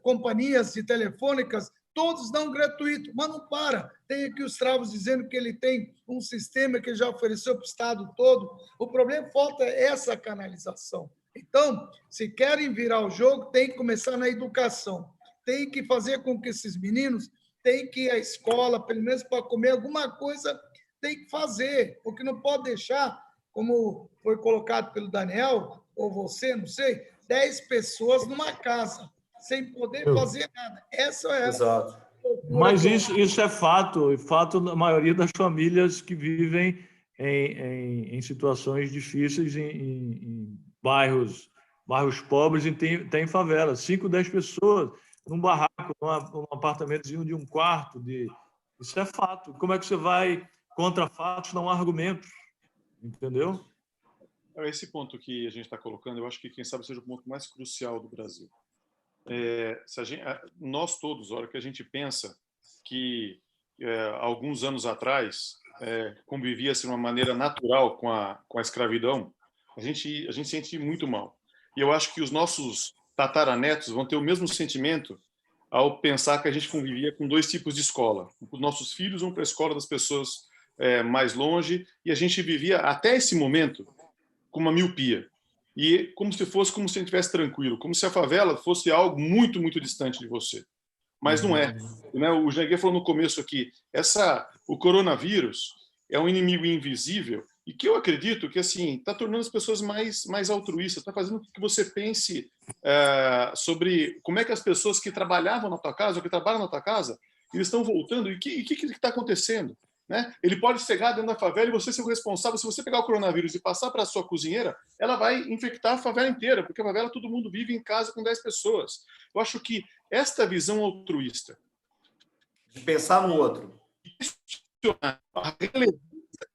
companhias de telefônicas, todos dão gratuito, mas não para. Tem aqui os Travos dizendo que ele tem um sistema que já ofereceu para o Estado todo. O problema, falta essa canalização. Então, se querem virar o jogo, tem que começar na educação. Tem que fazer com que esses meninos tenham que ir à escola, pelo menos para comer alguma coisa, tem que fazer, porque não pode deixar, como foi colocado pelo Daniel, ou você, não sei, 10 pessoas numa casa, sem poder fazer nada. Essa é Exato. Mas isso é fato da maioria das famílias que vivem em situações difíceis, em bairros pobres, e tem favelas. 5, 10 pessoas num barraco, num apartamentozinho de um quarto. Isso é fato. Como é que você vai contra fatos, não há argumentos? Entendeu? Esse ponto que a gente está colocando, eu acho que, quem sabe, seja o ponto mais crucial do Brasil. Nós todos, a hora que a gente pensa que alguns anos atrás convivia-se de uma maneira natural com a escravidão, a gente sente muito mal. E eu acho que os nossos tataranetos vão ter o mesmo sentimento ao pensar que a gente convivia com 2 tipos de escola. Os nossos filhos vão para a escola das pessoas mais longe, e a gente vivia até esse momento com uma miopia. E como se a gente estivesse tranquilo, como se a favela fosse algo muito, muito distante de você. Mas não é. Né? O Janguê falou no começo aqui, o coronavírus é um inimigo invisível, e que eu acredito que está tornando as pessoas mais altruístas, está fazendo com que você pense sobre como é que as pessoas que trabalhavam na tua casa, ou que trabalham na tua casa, eles estão voltando, e o que está acontecendo? Né? Ele pode chegar dentro da favela e você ser o responsável. Se você pegar o coronavírus e passar para a sua cozinheira, ela vai infectar a favela inteira, porque a favela todo mundo vive em casa com 10 pessoas. Eu acho que esta visão altruísta, de pensar no outro, a relevância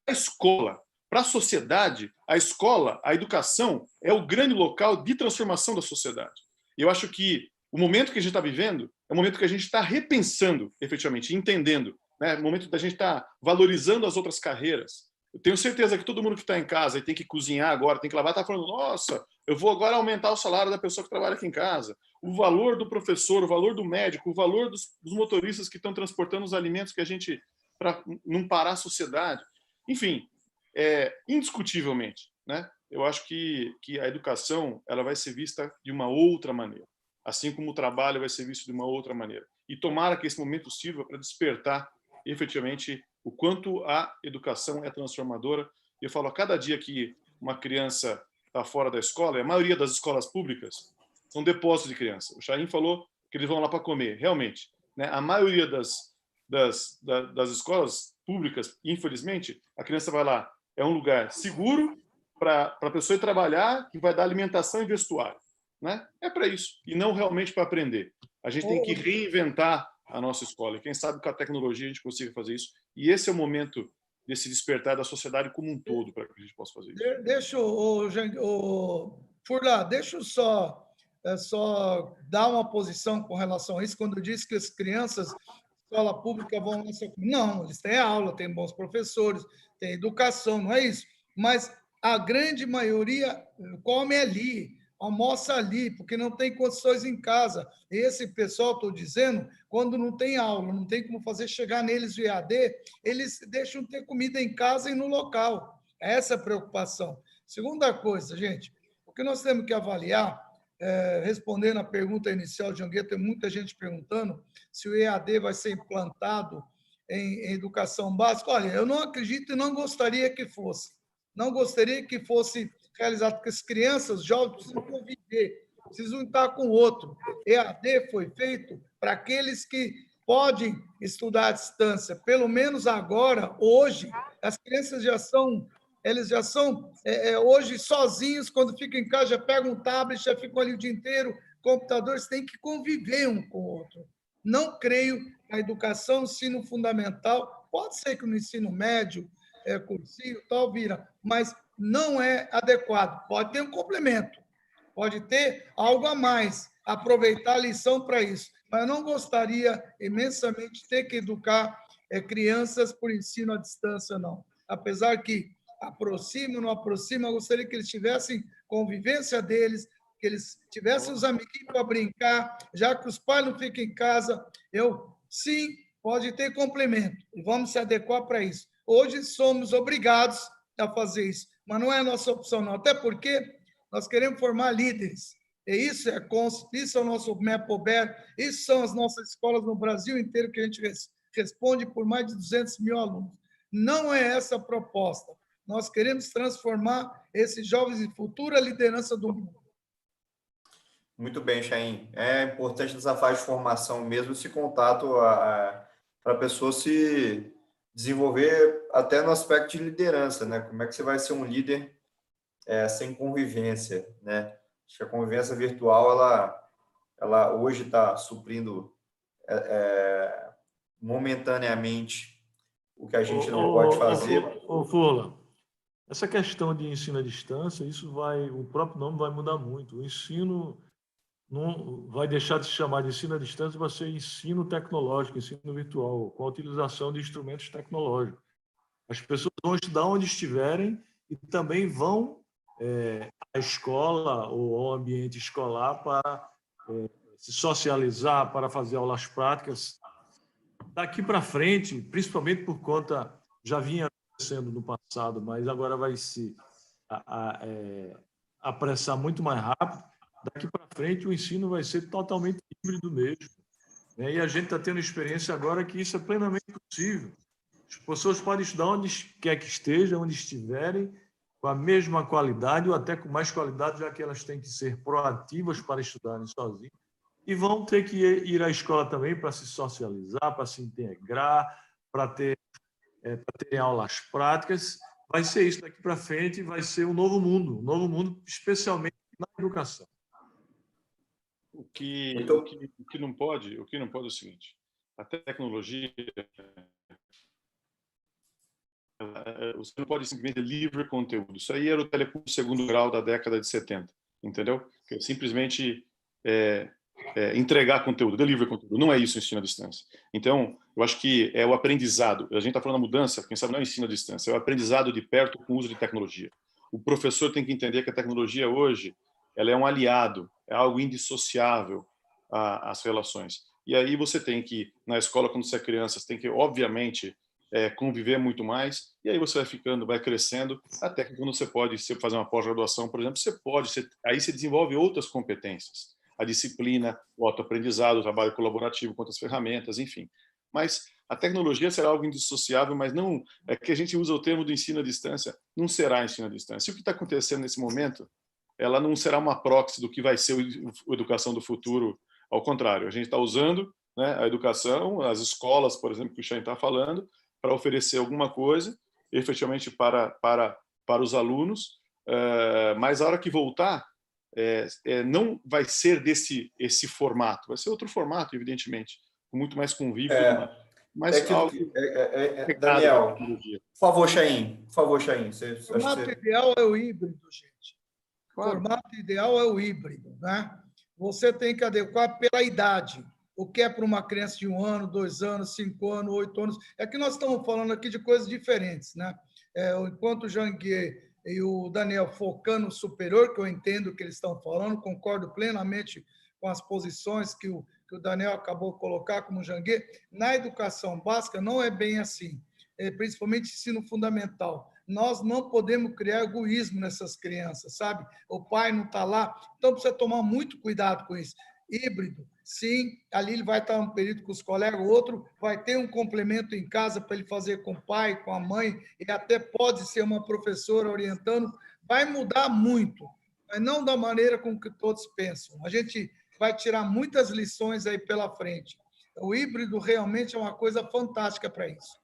da escola para a sociedade, a escola, a educação é o grande local de transformação da sociedade. E eu acho que o momento que a gente está vivendo é o momento que a gente está repensando, efetivamente, entendendo. O momento da gente estar valorizando as outras carreiras. Eu tenho certeza que todo mundo que está em casa e tem que cozinhar agora, tem que lavar, está falando, nossa, eu vou agora aumentar o salário da pessoa que trabalha aqui em casa. O valor do professor, o valor do médico, o valor dos motoristas que estão transportando os alimentos que a gente, para não parar a sociedade. Enfim, indiscutivelmente, né? Eu acho que a educação ela vai ser vista de uma outra maneira, assim como o trabalho vai ser visto de uma outra maneira. E tomara que esse momento sirva para despertar efetivamente o quanto a educação é transformadora. Eu falo, a cada dia que uma criança está fora da escola, e a maioria das escolas públicas são depósitos de criança. O Chaim falou que eles vão lá para comer. Realmente, né? A maioria das escolas públicas, infelizmente, a criança vai lá, é um lugar seguro para a pessoa ir trabalhar, que vai dar alimentação e vestuário. Né? É para isso, e não realmente para aprender. A gente tem que reinventar a nossa escola. E quem sabe com a tecnologia a gente consiga fazer isso. E esse é o momento desse despertar da sociedade como um todo para que a gente possa fazer isso. Deixa Furlan, deixa eu só dar uma posição com relação a isso. Quando eu disse que as crianças da escola pública vão... Não, eles têm aula, têm bons professores, têm educação, não é isso. Mas a grande maioria come ali, almoça ali, porque não tem condições em casa. Esse pessoal, estou dizendo, quando não tem aula, não tem como fazer chegar neles o EAD, eles deixam de ter comida em casa e no local. Essa é a preocupação. Segunda coisa, gente, o que nós temos que avaliar, respondendo à pergunta inicial de Jangueira, tem muita gente perguntando se o EAD vai ser implantado em educação básica. Olha, eu não acredito e não gostaria que fosse. Não gostaria que fosse realizado, porque as crianças, os jovens precisam conviver, precisam estar com o outro. EAD foi feito para aqueles que podem estudar à distância. Pelo menos agora, hoje, as crianças eles já são hoje sozinhos, quando ficam em casa, já pegam um tablet, já ficam ali o dia inteiro, computadores, têm que conviver um com o outro. Não creio na educação, ensino fundamental, pode ser que no ensino médio, cursinho, tal, vira, mas não é adequado. Pode ter um complemento, pode ter algo a mais, aproveitar a lição para isso. Mas eu não gostaria imensamente de ter que educar crianças por ensino à distância, não. Apesar que aproxima ou não aproxima, eu gostaria que eles tivessem convivência deles, que eles tivessem os amiguinhos para brincar, já que os pais não ficam em casa. Sim, pode ter complemento, e vamos se adequar para isso. Hoje somos obrigados a fazer isso, mas não é a nossa opção, não. Até porque nós queremos formar líderes. E isso é CONSP, isso é o nosso MEPOBER, isso são as nossas escolas no Brasil inteiro, que a gente responde por mais de 200 mil alunos. Não é essa a proposta. Nós queremos transformar esses jovens em futura liderança do mundo. Muito bem, Chaim. É importante nessa fase de formação mesmo esse contato para a pessoa se desenvolver até no aspecto de liderança, né? Como é que você vai ser um líder sem convivência, né? Acho que a convivência virtual, ela hoje está suprindo momentaneamente o que a gente não pode fazer. Fula, essa questão de ensino à distância, o próprio nome vai mudar muito. O ensino não vai deixar de se chamar de ensino à distância, vai ser ensino tecnológico, ensino virtual, com a utilização de instrumentos tecnológicos. As pessoas vão estudar onde estiverem e também vão à escola ou ao ambiente escolar para se socializar, para fazer aulas práticas. Daqui para frente, principalmente por conta, já vinha acontecendo no passado, mas agora vai se apressar muito mais rápido. Daqui para frente, o ensino vai ser totalmente híbrido mesmo. E a gente está tendo experiência agora que isso é plenamente possível. As pessoas podem estudar onde quer que estejam, onde estiverem, com a mesma qualidade ou até com mais qualidade, já que elas têm que ser proativas para estudarem sozinhas. E vão ter que ir à escola também para se socializar, para se integrar, para terem aulas práticas. Vai ser isso daqui para frente, vai ser um novo mundo, especialmente na educação. O que não pode é o seguinte: a tecnologia, você não pode simplesmente livre conteúdo. Isso aí era o telecurso de segundo grau da década de 70, entendeu? Que é simplesmente entregar conteúdo, delivery conteúdo. Não é isso o ensino à distância. Então, eu acho que é o aprendizado. A gente está falando da mudança, quem sabe não é o ensino à distância, é o aprendizado de perto com o uso de tecnologia. O professor tem que entender que a tecnologia hoje ela é um aliado, é algo indissociável às relações. E aí você tem que, na escola, quando você é criança, você tem que, obviamente, conviver muito mais, e aí você vai crescendo, até que quando você pode fazer uma pós-graduação, por exemplo, aí você desenvolve outras competências, a disciplina, o autoaprendizado, o trabalho colaborativo com outras ferramentas, enfim. Mas a tecnologia será algo indissociável, mas não é que a gente usa o termo do ensino à distância, não será ensino à distância. E o que está acontecendo nesse momento, ela não será uma proxy do que vai ser a educação do futuro, ao contrário, a gente está usando, né, a educação, as escolas, por exemplo, que o Chaim está falando, para oferecer alguma coisa, efetivamente para os alunos, mas a hora que voltar, não vai ser esse formato, vai ser outro formato, evidentemente, com muito mais convívio. Mas Daniel, por favor, Chaim. O formato ideal é o híbrido, gente. Claro. O formato ideal é o híbrido, né? Você tem que adequar pela idade. O que é para uma criança de 1 ano, 2 anos, 5 anos, 8 anos. É que nós estamos falando aqui de coisas diferentes, né? Enquanto o Janguier e o Daniel focando no superior, que eu entendo o que eles estão falando, concordo plenamente com as posições que o Daniel acabou de colocar como Janguier. Na educação básica não é bem assim, principalmente ensino fundamental. nós não podemos criar egoísmo nessas crianças, sabe? O pai não está lá, então precisa tomar muito cuidado com isso. Híbrido, sim, ali ele vai estar um período com os colegas, o outro vai ter um complemento em casa para ele fazer com o pai, com a mãe, e até pode ser uma professora orientando, vai mudar muito, mas não da maneira com que todos pensam. A gente vai tirar muitas lições aí pela frente. O híbrido realmente é uma coisa fantástica para isso.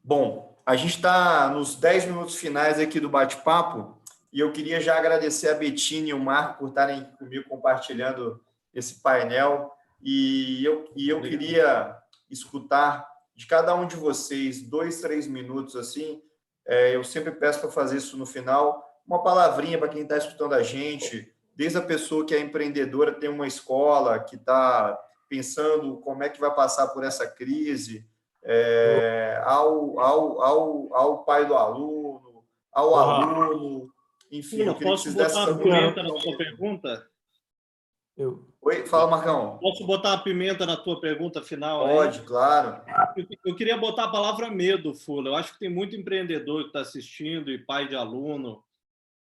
Bom, a gente está nos 10 minutos finais aqui do bate-papo e eu queria já agradecer a Betina e o Marco por estarem comigo compartilhando esse painel e eu queria escutar de cada um de vocês 2, 3 minutos assim. Eu sempre peço para fazer isso no final, uma palavrinha para quem está escutando a gente, desde a pessoa que é empreendedora, tem uma escola, que está pensando como é que vai passar por essa crise, ao pai do aluno, ao aluno, enfim. Eu posso botar uma pimenta na tua pergunta? Oi, fala, Marcão. Posso botar uma pimenta na tua pergunta final? Pode, claro. Eu queria botar a palavra medo, Fuller. Eu acho que tem muito empreendedor que está assistindo, e pai de aluno,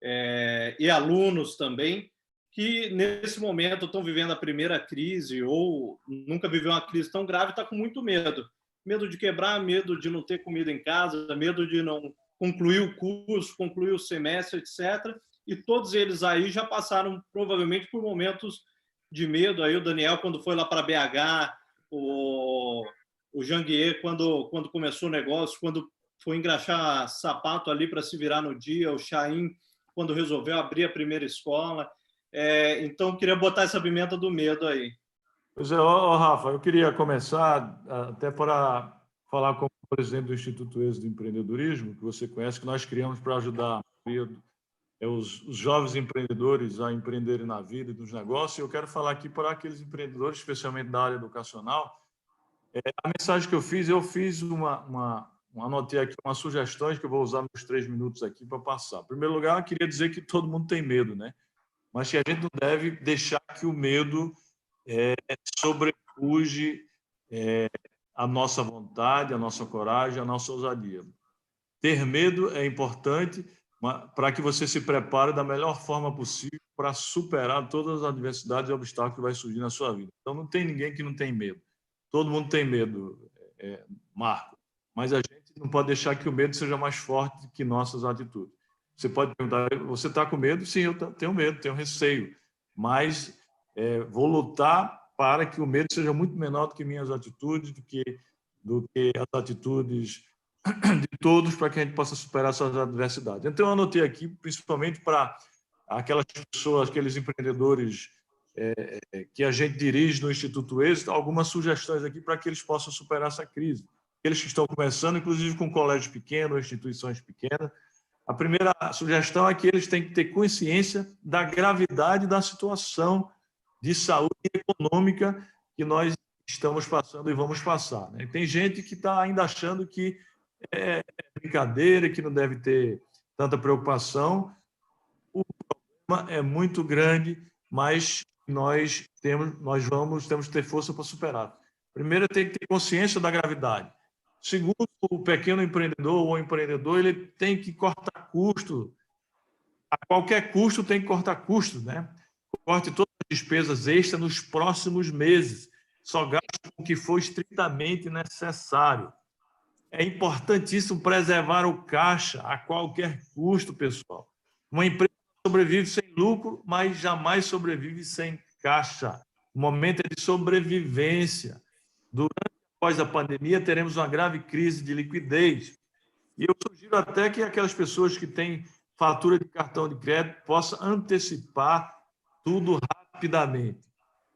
e alunos também, que nesse momento estão vivendo a primeira crise ou nunca viveu uma crise tão grave, está com muito medo. Medo de quebrar, medo de não ter comida em casa, medo de não concluir o curso, concluir o semestre, etc. E todos eles aí já passaram provavelmente por momentos de medo. Aí o Daniel, quando foi lá para BH, o Janguier, quando começou o negócio, quando foi engraxar sapato ali para se virar no dia, o Chaim, quando resolveu abrir a primeira escola. Então, queria botar essa pimenta do medo aí. Pois é, Rafa, eu queria começar até para falar como presidente do Instituto Êxito do Empreendedorismo, que você conhece, que nós criamos para ajudar os jovens empreendedores a empreenderem na vida e nos negócios. E eu quero falar aqui para aqueles empreendedores, especialmente da área educacional. A mensagem que eu fiz anotei aqui umas sugestões que eu vou usar nos 3 minutos aqui para passar. Em primeiro lugar, eu queria dizer que todo mundo tem medo, né? Mas que a gente não deve deixar que o medo sobrepuje a nossa vontade, a nossa coragem, a nossa ousadia. Ter medo é importante para que você se prepare da melhor forma possível para superar todas as adversidades e obstáculos que vai surgir na sua vida. Então, não tem ninguém que não tem medo. Todo mundo tem medo, Marco, mas a gente não pode deixar que o medo seja mais forte que nossas atitudes. Você pode perguntar, você está com medo? Sim, eu tenho medo, tenho receio, mas vou lutar para que o medo seja muito menor do que minhas atitudes, do que as atitudes de todos, para que a gente possa superar essas adversidades. Então, eu anotei aqui, principalmente para aquelas pessoas, aqueles empreendedores que a gente dirige no Instituto Êxito, algumas sugestões aqui para que eles possam superar essa crise. Aqueles que estão começando, inclusive com colégios pequenos, instituições pequenas. A primeira sugestão é que eles têm que ter consciência da gravidade da situação de saúde econômica que nós estamos passando e vamos passar, né? Tem gente que está ainda achando que é brincadeira, que não deve ter tanta preocupação. O problema é muito grande, mas temos que ter força para superar. Primeiro, tem que ter consciência da gravidade. Segundo, o pequeno empreendedor ou empreendedor, ele tem que cortar custo. A qualquer custo tem que cortar custos, né? Corte todas as despesas extras nos próximos meses. Só gaste com o que for estritamente necessário. É importantíssimo preservar o caixa a qualquer custo, pessoal. Uma empresa sobrevive sem lucro, mas jamais sobrevive sem caixa. O momento é de sobrevivência. Após a pandemia, teremos uma grave crise de liquidez. E eu sugiro até que aquelas pessoas que têm fatura de cartão de crédito possam antecipar tudo rapidamente.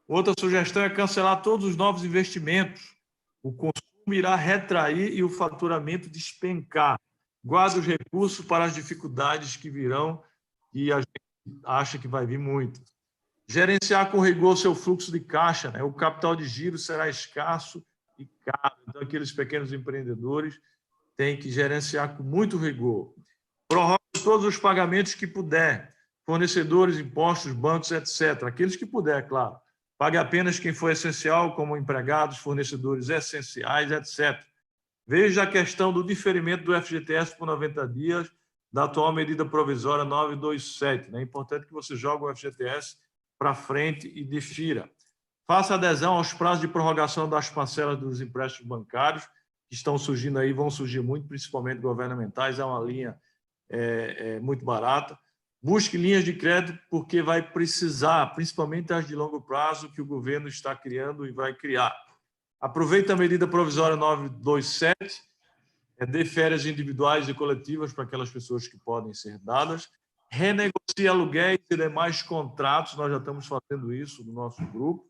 Outra sugestão é cancelar todos os novos investimentos. O consumo irá retrair e o faturamento despencar. Guarde os recursos para as dificuldades que virão e a gente acha que vai vir muito. Gerenciar com rigor seu fluxo de caixa, né? O capital de giro será escasso e caro. Então, aqueles pequenos empreendedores têm que gerenciar com muito rigor. Prorrogue todos os pagamentos que puder, fornecedores, impostos, bancos, etc. Aqueles que puder, claro. Pague apenas quem for essencial, como empregados, fornecedores essenciais, etc. Veja a questão do diferimento do FGTS por 90 dias da atual medida provisória 927. É importante que você jogue o FGTS para frente e difira. Faça adesão aos prazos de prorrogação das parcelas dos empréstimos bancários, que estão surgindo aí, vão surgir muito, principalmente governamentais, é uma linha muito barata. Busque linhas de crédito, porque vai precisar, principalmente as de longo prazo, que o governo está criando e vai criar. Aproveite a medida provisória 927, dê férias individuais e coletivas para aquelas pessoas que podem ser dadas. Renegocie aluguéis e demais contratos, nós já estamos fazendo isso no nosso grupo.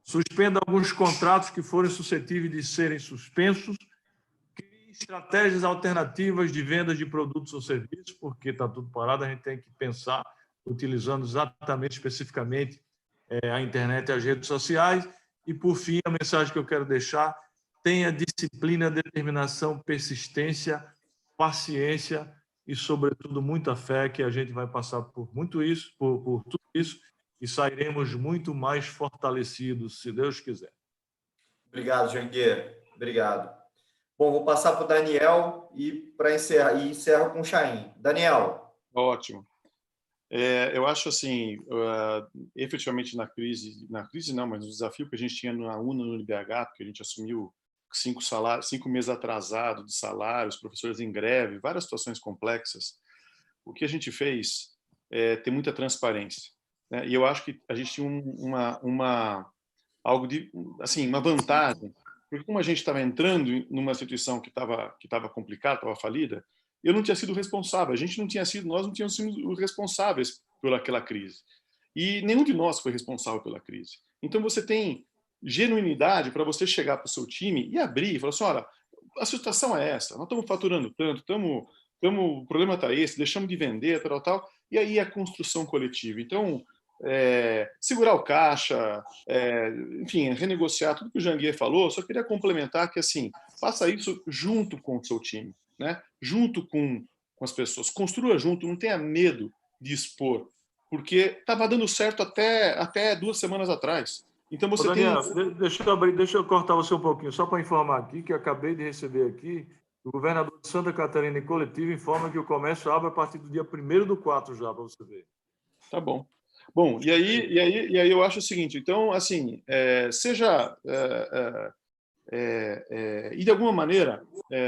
Suspenda alguns contratos que forem suscetíveis de serem suspensos. Crie estratégias alternativas de vendas de produtos ou serviços, porque está tudo parado, a gente tem que pensar utilizando exatamente, especificamente, a internet e as redes sociais. E, por fim, a mensagem que eu quero deixar: tenha disciplina, determinação, persistência, paciência e, sobretudo, muita fé, que a gente vai passar por tudo isso, e sairemos muito mais fortalecidos, se Deus quiser. Obrigado, Janguier. Obrigado. Bom, vou passar para o Daniel e para encerro com o Chaim. Daniel. Ótimo. Eu acho assim, efetivamente na crise não, mas no desafio que a gente tinha na UNA, no UniBH, porque a gente assumiu 5 meses atrasado de salários, professores em greve, várias situações complexas. O que a gente fez é ter muita transparência, né? E eu acho que a gente tinha uma vantagem, porque como a gente estava entrando numa instituição que estava complicada, estava falida, eu não tinha sido responsável, nós não tínhamos sido os responsáveis por aquela crise. E nenhum de nós foi responsável pela crise. Então você tem genuinidade para você chegar para o seu time e abrir e falar assim: olha, a situação é essa, nós estamos faturando tanto, o problema está esse, deixamos de vender, tal, e aí a construção coletiva. Então, segurar o caixa, enfim, renegociar tudo que o Janguier falou. Só queria complementar que, assim, faça isso junto com o seu time, né? Junto com as pessoas, construa junto, não tenha medo de expor, porque estava dando certo até 2 semanas atrás. Então você Daniel, deixa eu cortar você um pouquinho, só para informar aqui, que eu acabei de receber aqui, o governador de Santa Catarina, em coletivo, informa que o comércio abre a partir do dia 1º/4 já, para você ver. Tá bom. Bom, e aí eu acho o seguinte, então, assim, e de alguma maneira,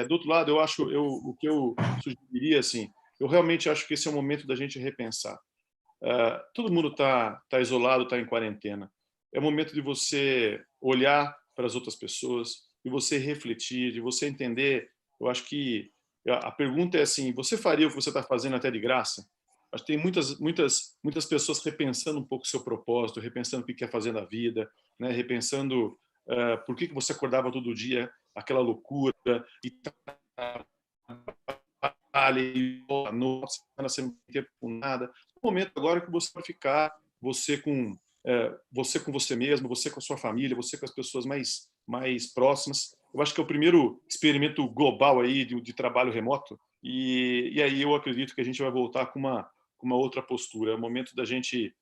do outro lado, o que eu sugeriria, assim, eu realmente acho que esse é o momento da gente repensar. Todo mundo está isolado, está em quarentena. É o momento de você olhar para as outras pessoas, de você refletir, de você entender. Eu acho que a pergunta é assim: você faria o que você está fazendo até de graça? Acho que tem muitas pessoas repensando um pouco o seu propósito, repensando o que quer fazer na vida, né? Repensando por que você acordava todo dia, aquela loucura, e não sem tempo com nada. É um momento agora que você vai ficar, você com você mesmo, você com a sua família, você com as pessoas mais próximas. Eu acho que é o primeiro experimento global aí de trabalho remoto, e aí eu acredito que a gente vai voltar com uma outra postura. É o momento da gente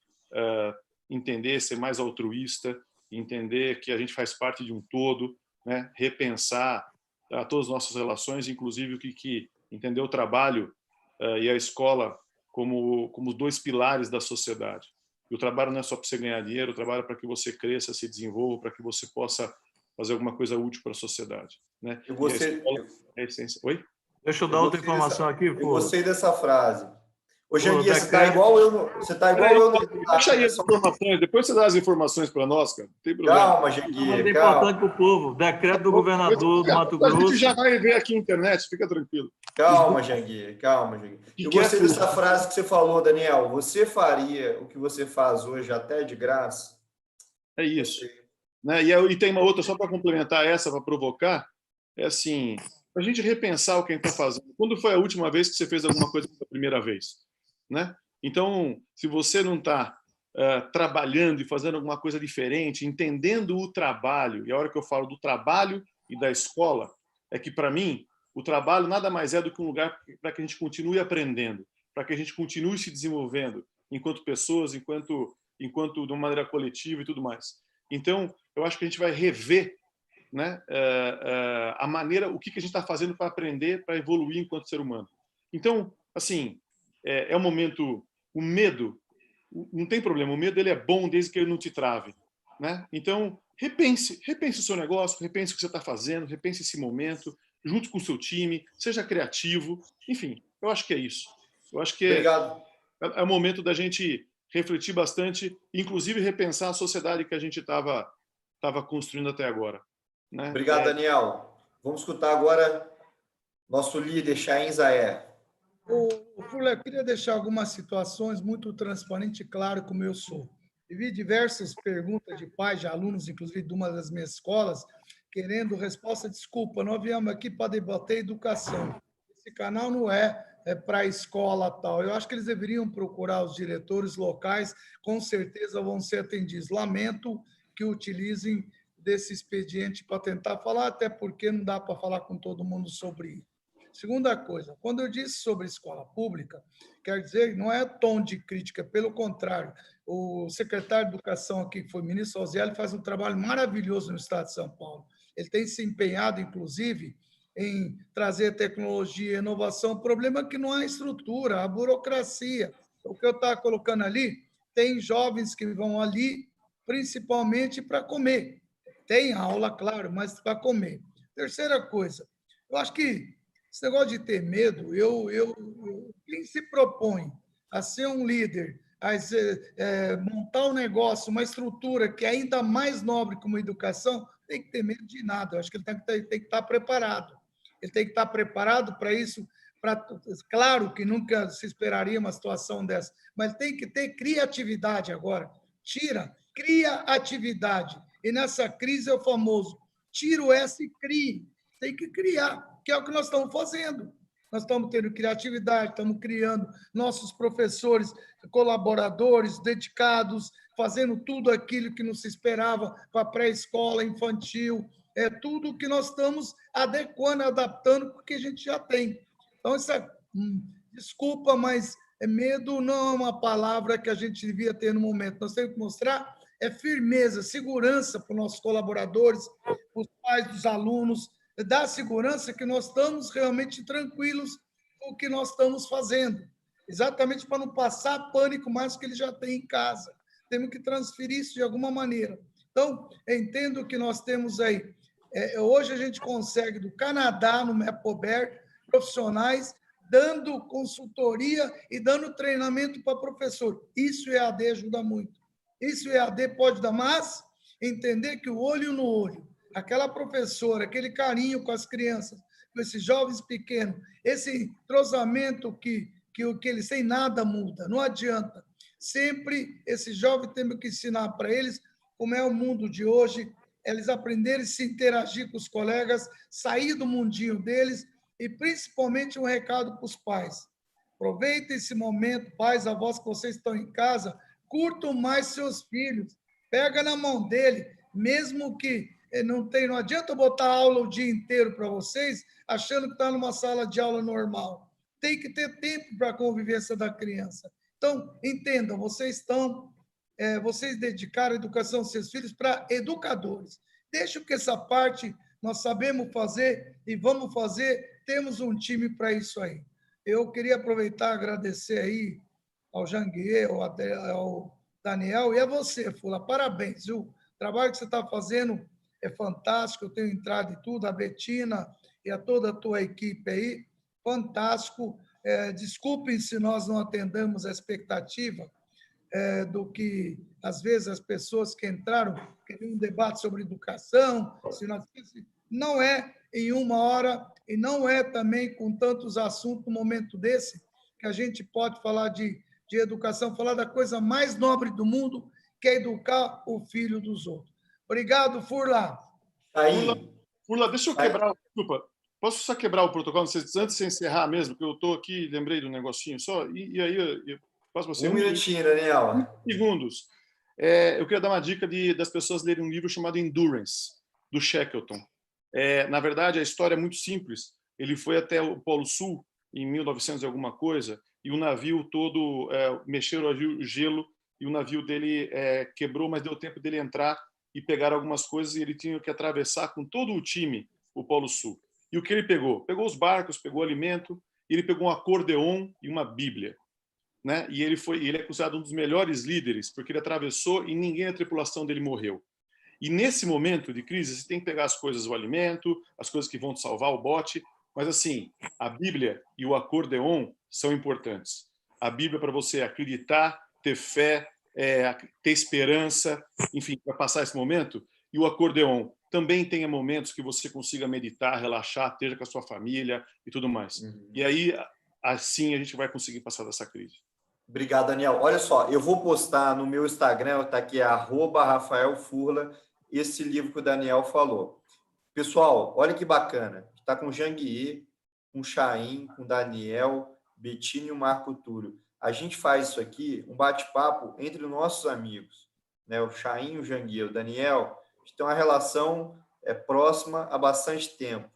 entender, ser mais altruísta, entender que a gente faz parte de um todo, né? Repensar todas as nossas relações, inclusive que entender o trabalho e a escola como os 2 pilares da sociedade. E o trabalho não é só para você ganhar dinheiro, o trabalho é para que você cresça, se desenvolva, para que você possa fazer alguma coisa útil para a sociedade, né? Eu gostei. É a essência. Oi? Deixa eu dar outra informação aqui. Eu gostei dessa frase. Ô, Janguier, você está igual eu. Deixa aí as informações, depois você dá as informações para nós, cara. Não tem problema. Calma, Janguier, É importante para o povo. Decreto do governador do Mato Grosso. A gente já vai ver aqui na internet, fica tranquilo. Calma, Janguier. Eu gostei dessa frase que você falou, Daniel. Você faria o que você faz hoje até de graça? É isso. Né? E tem uma outra, só para complementar essa, para provocar, é assim, para a gente repensar o que a gente está fazendo. Quando foi a última vez que você fez alguma coisa pela primeira vez? Né? Então, se você não está trabalhando e fazendo alguma coisa diferente, entendendo o trabalho, e a hora que eu falo do trabalho e da escola, é que, para mim, o trabalho nada mais é do que um lugar para que a gente continue aprendendo, para que a gente continue se desenvolvendo enquanto pessoas, enquanto de uma maneira coletiva e tudo mais. Então, eu acho que a gente vai rever né, a maneira, o que a gente está fazendo para aprender, para evoluir enquanto ser humano. Então, assim, é um momento, o medo, não tem problema, o medo ele é bom desde que ele não te trave, né? Então, repense o seu negócio, repense o que você está fazendo, repense esse momento, junto com o seu time, seja criativo, enfim, eu acho que é isso. Eu acho que Obrigado. é o momento da gente refletir bastante, inclusive repensar a sociedade que a gente estava construindo até agora, né? Obrigado, Daniel. Vamos escutar agora nosso líder, Chaim Zahé. Furla, eu queria deixar algumas situações muito transparente e claro como eu sou. Eu vi diversas perguntas de pais, de alunos, inclusive de uma das minhas escolas, querendo resposta. Desculpa, nós viemos aqui para debater educação. Esse canal não é para a escola tal. Eu acho que eles deveriam procurar os diretores locais, com certeza vão ser atendidos. Lamento que utilizem desse expediente para tentar falar, até porque não dá para falar com todo mundo sobre isso. Segunda coisa, quando eu disse sobre escola pública, quer dizer, não é tom de crítica, pelo contrário, o secretário de Educação aqui, que foi o ministro Osiel, faz um trabalho maravilhoso no estado de São Paulo. Ele tem se empenhado, inclusive, em trazer tecnologia, inovação. O problema é que não há estrutura, a burocracia. O que eu estava colocando ali, tem jovens que vão ali principalmente para comer. Tem aula, claro, mas para comer. Terceira coisa, eu acho que esse negócio de ter medo, quem se propõe a ser um líder, a montar um negócio, uma estrutura que é ainda mais nobre como a educação, tem que ter medo de nada. Eu acho que ele tem que estar preparado. Ele tem que estar preparado para isso. Claro que nunca se esperaria uma situação dessa, mas tem que ter criatividade agora. Cria atividade. E nessa crise é o famoso, tira o S e crie. Tem que criar, que é o que nós estamos fazendo. Nós estamos tendo criatividade, estamos criando nossos professores, colaboradores, dedicados, fazendo tudo aquilo que não se esperava para a pré-escola, infantil, é tudo que nós estamos adequando, adaptando, porque a gente já tem. Então, desculpa, mas medo não é uma palavra que a gente devia ter no momento. Nós temos que mostrar firmeza, segurança para os nossos colaboradores, para os pais dos alunos, dar segurança que nós estamos realmente tranquilos com o que nós estamos fazendo, exatamente para não passar pânico mais que ele já tem em casa. Temos que transferir isso de alguma maneira. Então, entendo que nós temos aí. Hoje a gente consegue, do Canadá, no MEPOBER, profissionais dando consultoria e dando treinamento para professor. Isso EAD ajuda muito. Isso EAD pode dar, mas entender que o olho no olho, aquela professora, aquele carinho com as crianças, com esses jovens pequenos, esse entrosamento que eles sem nada muda, não adianta. Sempre esses jovens temos que ensinar para eles como é o mundo de hoje, eles aprenderem a se interagir com os colegas, sair do mundinho deles e, principalmente, um recado para os pais. Aproveitem esse momento, pais, avós, que vocês estão em casa, curtam mais seus filhos, pega na mão dele, mesmo que não adianta botar aula o dia inteiro para vocês, achando que está numa sala de aula normal. Tem que ter tempo para a convivência da criança. Então, entendam, vocês dedicaram a educação dos seus filhos para educadores. Deixa que essa parte nós sabemos fazer e vamos fazer, temos um time para isso aí. Eu queria aproveitar e agradecer aí ao Janguier, ao Daniel e a você, Fula. Parabéns, viu? O trabalho que você está fazendo é fantástico, eu tenho entrado e tudo, a Betina e a toda a tua equipe aí, fantástico. Desculpem se nós não atendamos a expectativa do que, às vezes, as pessoas que entraram queriam um debate sobre educação, não é em uma hora e não é também com tantos assuntos no momento desse que a gente pode falar de educação, falar da coisa mais nobre do mundo, que é educar o filho dos outros. Obrigado, Furla. Furla, deixa eu quebrar. Desculpa, posso só quebrar o protocolo antes de você encerrar mesmo, que eu estou aqui, lembrei do negocinho só, e aí eu passo você. Um minutinho, Daniel. Segundos. Eu queria dar uma dica das pessoas lerem um livro chamado Endurance, do Shackleton. Na verdade, a história é muito simples. Ele foi até o Polo Sul, em 1900 e alguma coisa, e o navio todo, mexeram o gelo, e o navio dele quebrou, mas deu tempo dele entrar e pegaram algumas coisas e ele tinha que atravessar com todo o time o Polo Sul. E o que ele pegou? Pegou os barcos, pegou alimento, e ele pegou um acordeon e uma Bíblia. Né? E ele é considerado um dos melhores líderes, porque ele atravessou e ninguém da tripulação dele morreu. E nesse momento de crise, você tem que pegar as coisas, o alimento, as coisas que vão te salvar, o bote, mas assim, a Bíblia e o acordeon são importantes. A Bíblia para você acreditar, ter fé, ter esperança, enfim, para passar esse momento. E o acordeon também tenha momentos que você consiga meditar, relaxar, esteja com a sua família e tudo mais. E aí, assim, a gente vai conseguir passar dessa crise. Obrigado, Daniel. Olha só, eu vou postar no meu Instagram, está aqui, @RafaelFurla, esse livro que o Daniel falou. Pessoal, olha que bacana. Está com o Janguier, com o Chaim, com o Daniel, Bettini e o Marco Túlio. A gente faz isso aqui, um bate-papo entre nossos amigos. Né? O Chaim, o Janguier, o Daniel, a gente tem uma relação próxima há bastante tempo.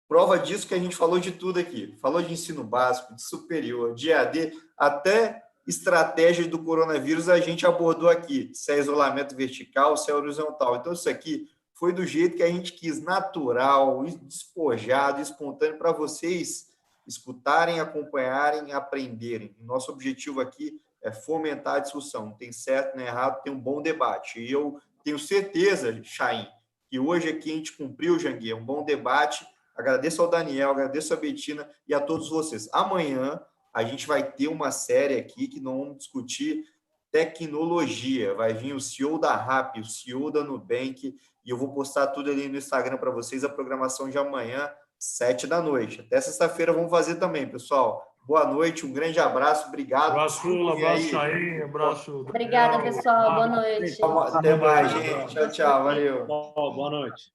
Prova disso que a gente falou de tudo aqui. Falou de ensino básico, de superior, de EAD, até estratégia do coronavírus a gente abordou aqui. Se é isolamento vertical, se é horizontal. Então, isso aqui foi do jeito que a gente quis, natural, despojado, espontâneo, para vocês escutarem, acompanharem, aprenderem. Nosso objetivo aqui é fomentar a discussão. Não tem certo nem errado, tem um bom debate. E eu tenho certeza, Chaim, que hoje aqui a gente cumpriu, Janguier, um bom debate. Agradeço ao Daniel, agradeço a Bettina e a todos vocês. Amanhã a gente vai ter uma série aqui que nós vamos discutir tecnologia. Vai vir o CEO da RAP, o CEO da Nubank, e eu vou postar tudo ali no Instagram para vocês, a programação de amanhã, 7 da noite. Até sexta-feira vamos fazer também, pessoal. Boa noite, um grande abraço, obrigado. Abraço, Fula, abraço, Chaim, abraço. Obrigada, pessoal. Boa noite. Até mais, gente. Tchau, tchau. Valeu. Boa noite.